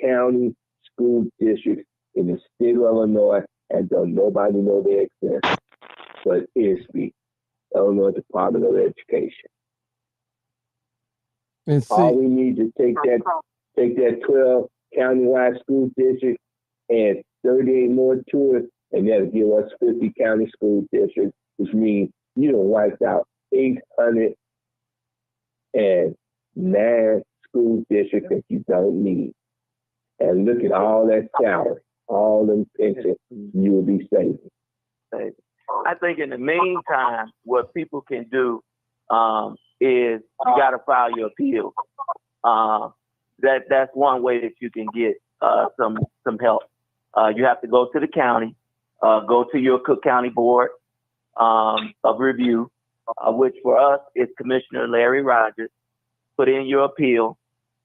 county school districts in the state of Illinois, and don't nobody know they exist, but ISB, Illinois Department of Education. And All see, we need to take that 12 countywide school districts and 38 more to it, and that'll give us 50 county school districts, which means you done wiped out 809 school districts that you don't need. And look at all that salary, all them pensions you will be saving. I think in the meantime, what people can do is you got to file your appeal. That's one way that you can get some help. You have to go to the county, go to your Cook County Board of Review, which for us is Commissioner Larry Rogers. Put in your appeal,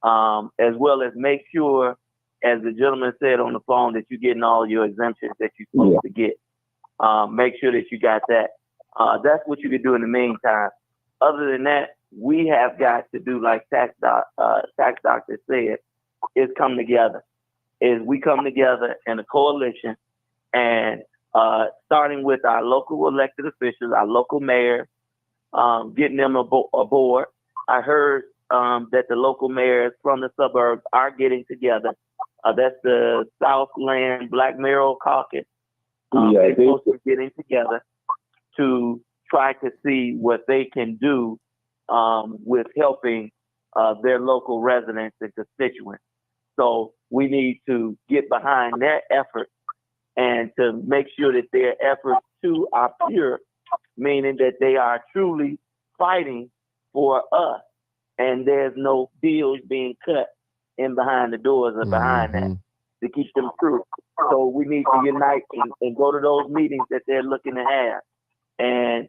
as well as make sure, as the gentleman said on the phone, that you're getting all your exemptions that you're supposed to get. Make sure that you got that. That's what you can do in the meantime. Other than that, we have got to do like Tax Doctor said, is come together. Is we come together in a coalition, and starting with our local elected officials, our local mayors, getting them aboard. I heard that the local mayors from the suburbs are getting together. That's the Southland Black Mayoral Caucus. They're supposed to be getting together to try to see what they can do with helping their local residents and constituents. So we need to get behind their efforts and to make sure that their efforts too are pure, meaning that they are truly fighting for us, and there's no deals being cut in behind the doors or behind that to keep them true. So we need to unite and go to those meetings that they're looking to have and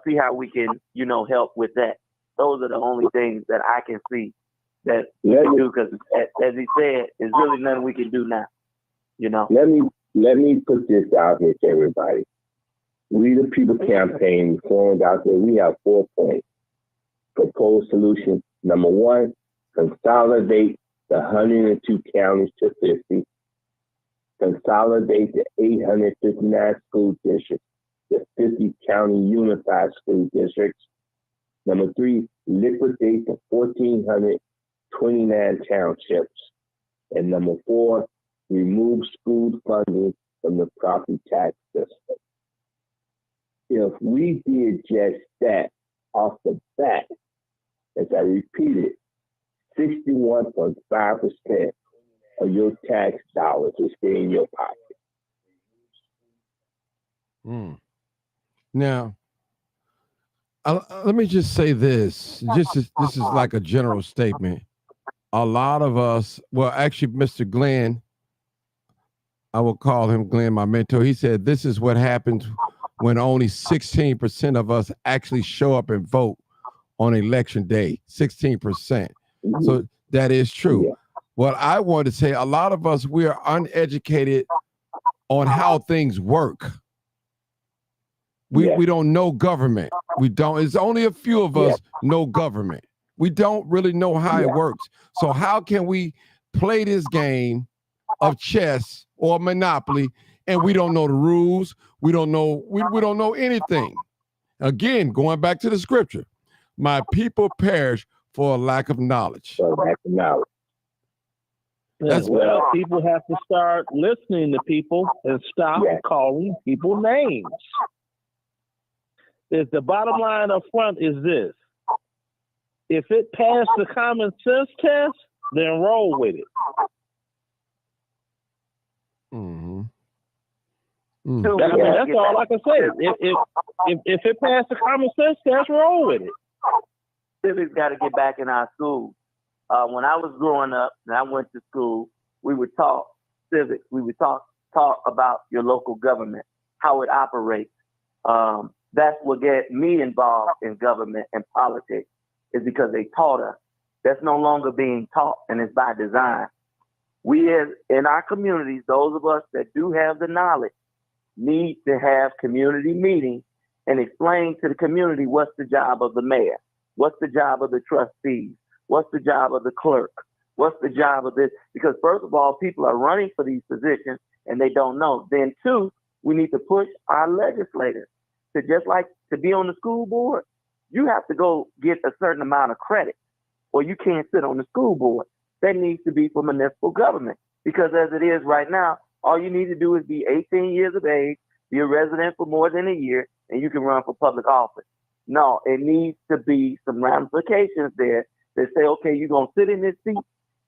see how we can, help with that. Those are the only things that I can see that we can do, because as he said, there's really nothing we can do now. Let me put this out here to everybody. We the People campaign formed out there. We have 4 points. Proposed solution. Number 1, consolidate the 102 counties to 50. Consolidate the 859 school districts to 50 county unified school districts. Number 3, liquidate the 1,429 townships. And number 4, remove school funding from the property tax system. If we did just that off the bat, as I repeated, 61.5% of your tax dollars will stay in your pocket. Now, let me just say this. This is like a general statement. A lot of us, well, actually, Mr. Glenn, I will call him Glenn, my mentor. He said this is what happens when only 16% of us actually show up and vote on election day. 16%. So that is true. Yeah. What I want to say, a lot of us, we are uneducated on how things work. We don't know government. We don't. It's only a few of us know government. We don't really know how it works. So how can we play this game of chess or Monopoly and we don't know the rules? We don't know. We don't know anything. Again, going back to the scripture, my people perish for a lack of knowledge. Well, people have to start listening to people and stop calling people names. The bottom line up front is this. If it passed the common sense test, then roll with it. That's all I can say. If it passed the common sense test, roll with it. Civics got to get back in our schools. When I was growing up and I went to school, we would talk civics. We would talk about your local government, how it operates. That's what get me involved in government and politics, is because they taught us. That's no longer being taught, and it's by design. We as in our communities, those of us that do have the knowledge, need to have community meetings and explain to the community what's the job of the mayor, what's the job of the trustees, what's the job of the clerk, what's the job of this. Because first of all, people are running for these positions and they don't know. Then two, we need to push our legislators to just like to be on the school board, you have to go get a certain amount of credit or you can't sit on the school board. That needs to be for municipal government because as it is right now, all you need to do is be 18 years of age, be a resident for more than a year, and you can run for public office. No, it needs to be some ramifications there that say, okay, you're going to sit in this seat.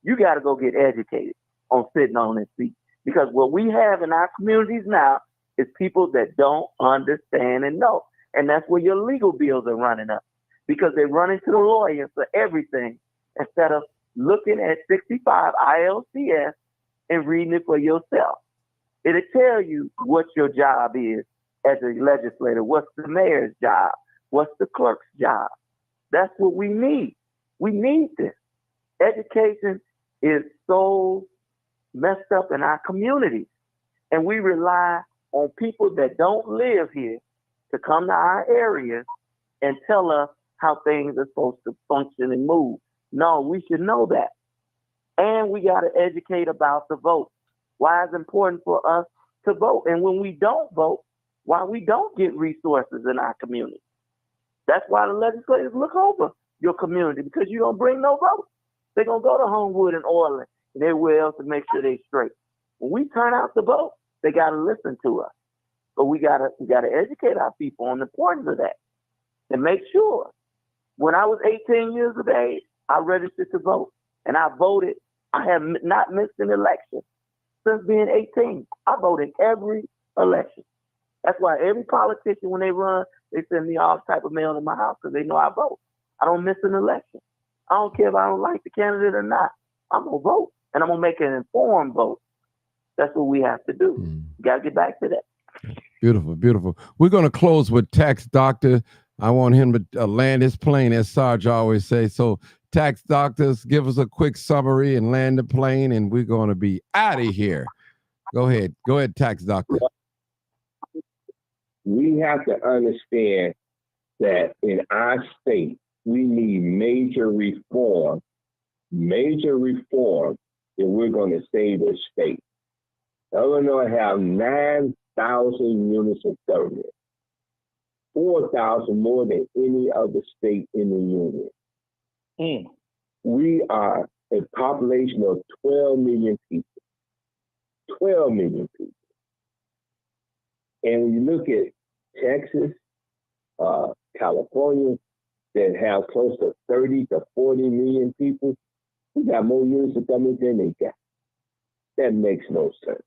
You got to go get educated on sitting on this seat. Because what we have in our communities now is people that don't understand and know. And that's where your legal bills are running up because they're running to the lawyers for everything instead of looking at 65 ILCS and reading it for yourself. It'll tell you what your job is as a legislator. What's the mayor's job? What's the clerk's job? That's what we need. We need this. Education is so messed up in our communities. And we rely on people that don't live here to come to our areas and tell us how things are supposed to function and move. No, we should know that. And we got to educate about the vote. Why it's important for us to vote. And when we don't vote, why we don't get resources in our community. That's why the legislators look over your community because you don't bring no votes. They're going to go to Homewood and Orland and everywhere else to make sure they're straight. When we turn out the vote, they got to listen to us. But we got to educate our people on the importance of that and make sure. When I was 18 years of age, I registered to vote and I voted. I have not missed an election since being 18. I voted every election. That's why every politician, when they run, they send me all type of mail to my house because they know I vote. I don't miss an election. I don't care if I don't like the candidate or not. I'm going to vote, and I'm going to make an informed vote. That's what we have to do. You got to get back to that. Beautiful, beautiful. We're going to close with Tax Doctor. I want him to land his plane, as Sarge always say. So, Tax Doctors, give us a quick summary and land the plane, and we're going to be out of here. Go ahead. Go ahead, Tax Doctor. We have to understand that in our state, we need major reform if we're going to save the state. Illinois have 9,000 units of government, 4,000 more than any other state in the union. We are a population of 12 million people. 12 million people. And when you look at Texas, California, that have close to 30 to 40 million people, we got more units of government than they got. That makes no sense.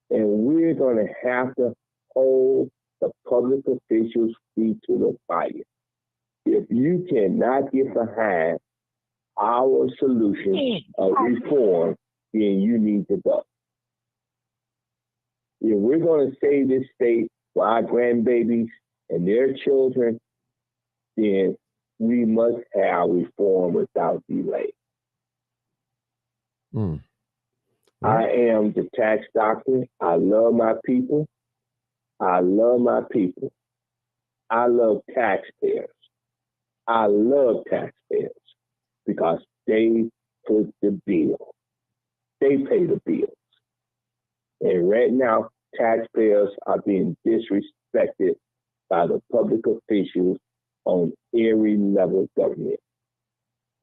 And we're going to have to hold the public officials' feet to the fire. If you cannot get behind our solution of reform, then you need to go. If we're going to save this state for our grandbabies and their children, then we must have reform without delay. I am the Tax Doctor. I love my people. I love my people. I love taxpayers. I love taxpayers because they put the bill. They pay the bills. And right now, taxpayers are being disrespected by the public officials on every level of government.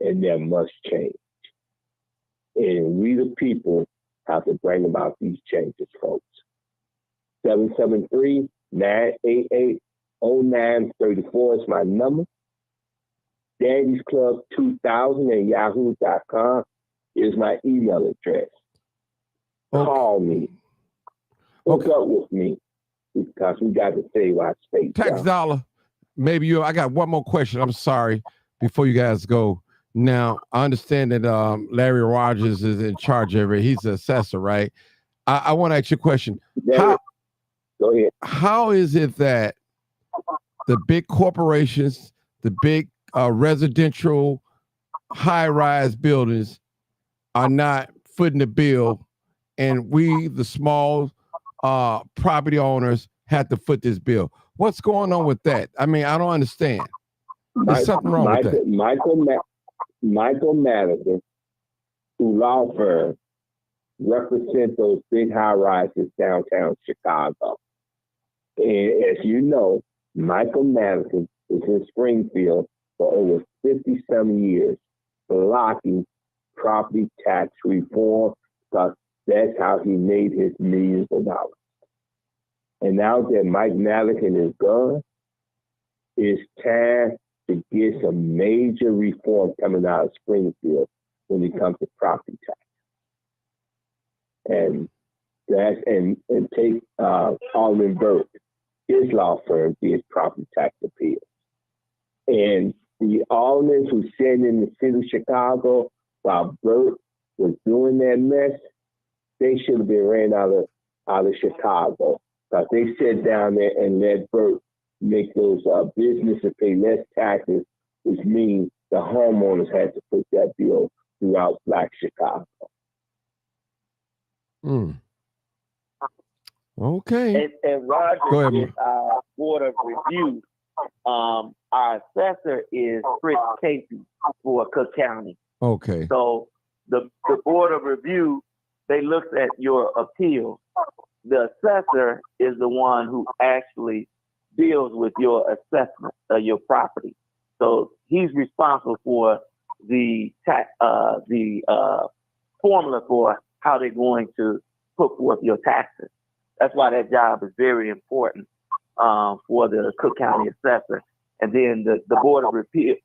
And that must change. And we, the people, have to bring about these changes, folks. 773-988-0934 is my number. Daddy's Club 2000 at yahoo.com is my email address. Call me. Hook up with me because we got to save our state. Tax Dollar, maybe I got one more question. I'm sorry before you guys go. Now, I understand that Larry Rogers is in charge of it. He's the assessor, right? I want to ask you a question. Go ahead. How is it that the big corporations, the big residential high-rise buildings are not footing the bill, and we, the small property owners, had to foot this bill. What's going on with that? I mean, I don't understand. There's something wrong with that. Michael Madison, who law firm, represent those big high rises downtown Chicago. And as you know, Michael Madison was in Springfield for over 57 years, blocking property tax reform, because that's how he made his millions of dollars. And now that Mike Madison is gone, it's time to get some major reform coming out of Springfield when it comes to property tax. And take Alderman Burke, his law firm did property tax appeals. And the aldermen who sat in the city of Chicago while Burke was doing that mess, they should have been ran out of Chicago. Because they sat down there and let Burke make those businesses pay less taxes, which means the homeowners had to put that bill throughout Black Chicago. Okay. And Roger, go ahead. is our board of review. Our assessor is Chris Casey for Cook County. Okay. So the board of review, they looked at your appeal. The assessor is the one who actually deals with your assessment of your property. So he's responsible for the formula for how they're going to put forth your taxes. That's why that job is very important for the Cook County assessor. And then the board of review,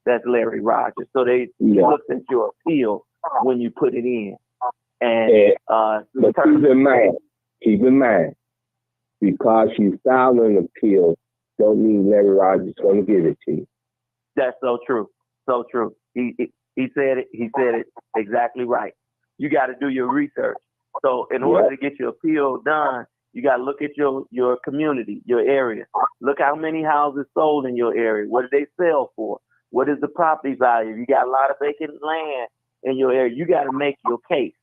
that's Larry Rogers. So he looks at your appeal when you put it in. But keep in mind, because you filed an appeal, don't mean Larry Rogers is going to give it to you. That's so true. So true. He said it. He said it exactly right. You got to do your research. So in order to get your appeal done, you got to look at your community, your area. Look how many houses sold in your area. What did they sell for? What is the property value? You got a lot of vacant land in your area. You got to make your case.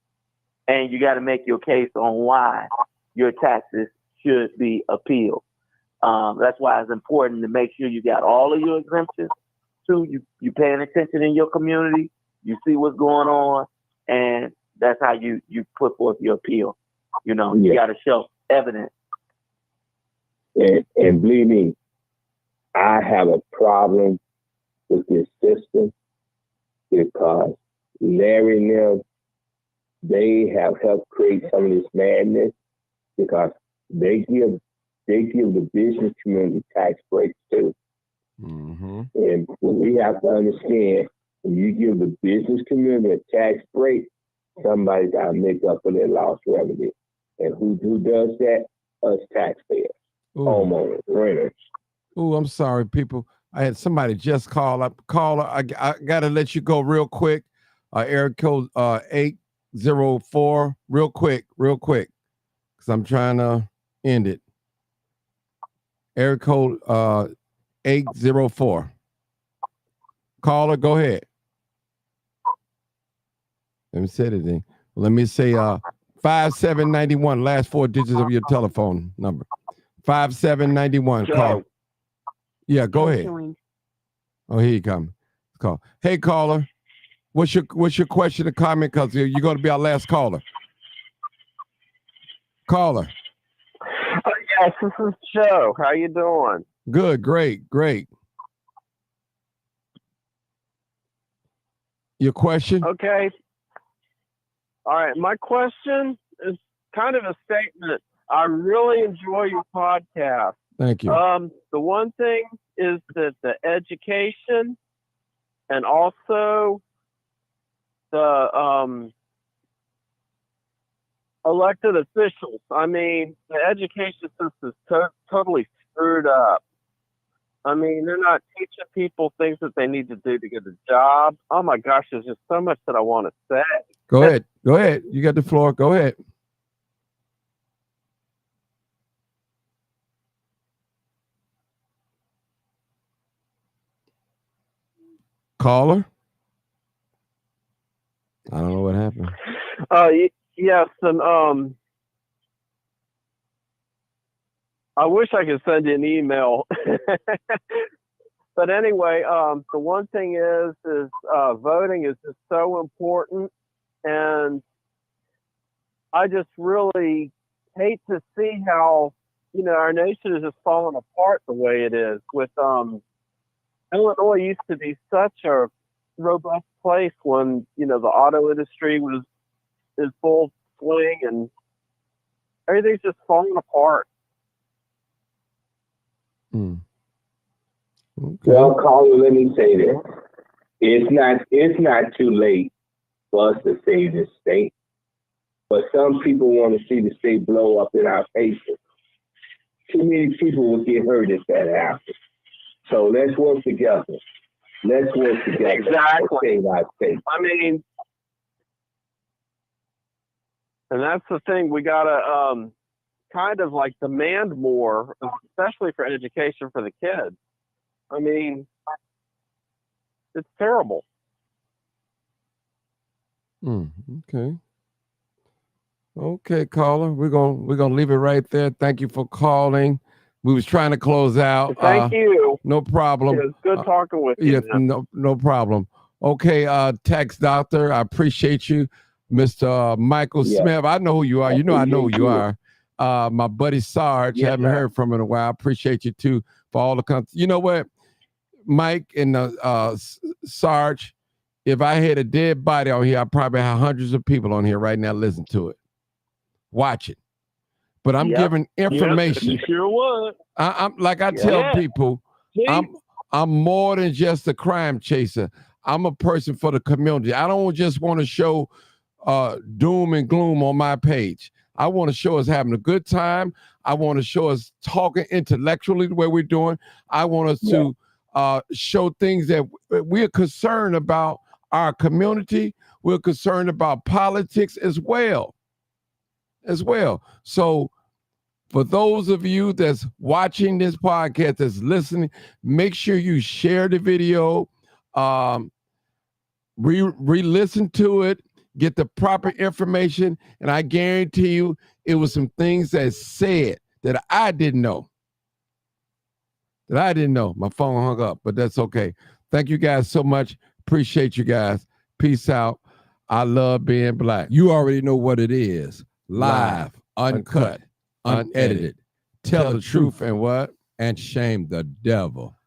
And you got to make your case on why your taxes should be appealed. That's why it's important to make sure you got all of your exemptions. Too, you paying attention in your community. You see what's going on, and that's how you put forth your appeal. You know, you got to show evidence. And believe me, I have a problem with this system because Larry and them, they have helped create some of this madness because they give the business community tax breaks too. Mm-hmm. And we have to understand, when you give the business community a tax break, somebody got to make up for their lost revenue. And who does that? Us taxpayers, homeowners, renters. Oh, I'm sorry, people. I had somebody just call up. Caller, I got to let you go real quick. Area code 804, real quick, because I'm trying to end it. Area code 804. Caller, go ahead. Let me say it then. Let me say 5791, last four digits of your telephone number. 5791. Call. Yeah, go ahead. Oh, here you come. Call. Hey, caller. What's your question or comment? Because you're going to be our last caller. Caller. Yes, this is Joe. How you doing? Good, great. Your question? Okay. All right. My question is kind of a statement. I really enjoy your podcast. Thank you. The one thing is that the education and also the elected officials. I mean, the education system is totally screwed up. I mean, they're not teaching people things that they need to do to get a job. Oh my gosh, there's just so much that I want to say. Go ahead. You got the floor. Go ahead. Caller? I don't know what What happened? Yes, and I wish I could send you an email. But anyway, the one thing is voting is just so important, and I just really hate to see how, our nation is just falling apart the way it is. With Illinois used to be such a robust place when, the auto industry was in full swing, and everything's just falling apart. Okay. Well, caller, let me say this. It's not too late for us to save this state. But some people want to see the state blow up in our faces. Too many people will get hurt if that happens. So let's work together. Exactly. To save our state. I mean, and that's the thing. We gotta kind of like demand more, especially for education for the kids. I mean, it's terrible. Okay. Okay, caller. We're gonna leave it right there. Thank you for calling. We was trying to close out. Thank you. No problem. It was good talking with you. Yeah, no problem. Okay, Tax Doctor, I appreciate you. Mr. Michael Smith, I know who you are. I know who you are. My buddy Sarge, haven't heard from him in a while. I appreciate you too for all the you know what, Mike and Sarge, if I had a dead body on here, I probably have hundreds of people on here right now listen to it. Watch it. But I'm giving information. You sure would. I'm like I tell people, I'm more than just a crime chaser. I'm a person for the community. I don't just want to show doom and gloom on my page. I want to show us having a good time. I want to show us talking intellectually the way we're doing. I want us to show things that we're concerned about our community. We're concerned about politics as well. So for those of you that's watching this podcast, that's listening, make sure you share the video, re-listen to it, get the proper information, and I guarantee you it was some things that said that I didn't know. My phone hung up, but that's okay. Thank you guys so much. Appreciate you guys. Peace out. I love being black. You already know what it is. Live, uncut, unedited. Tell the truth and what? And shame the devil.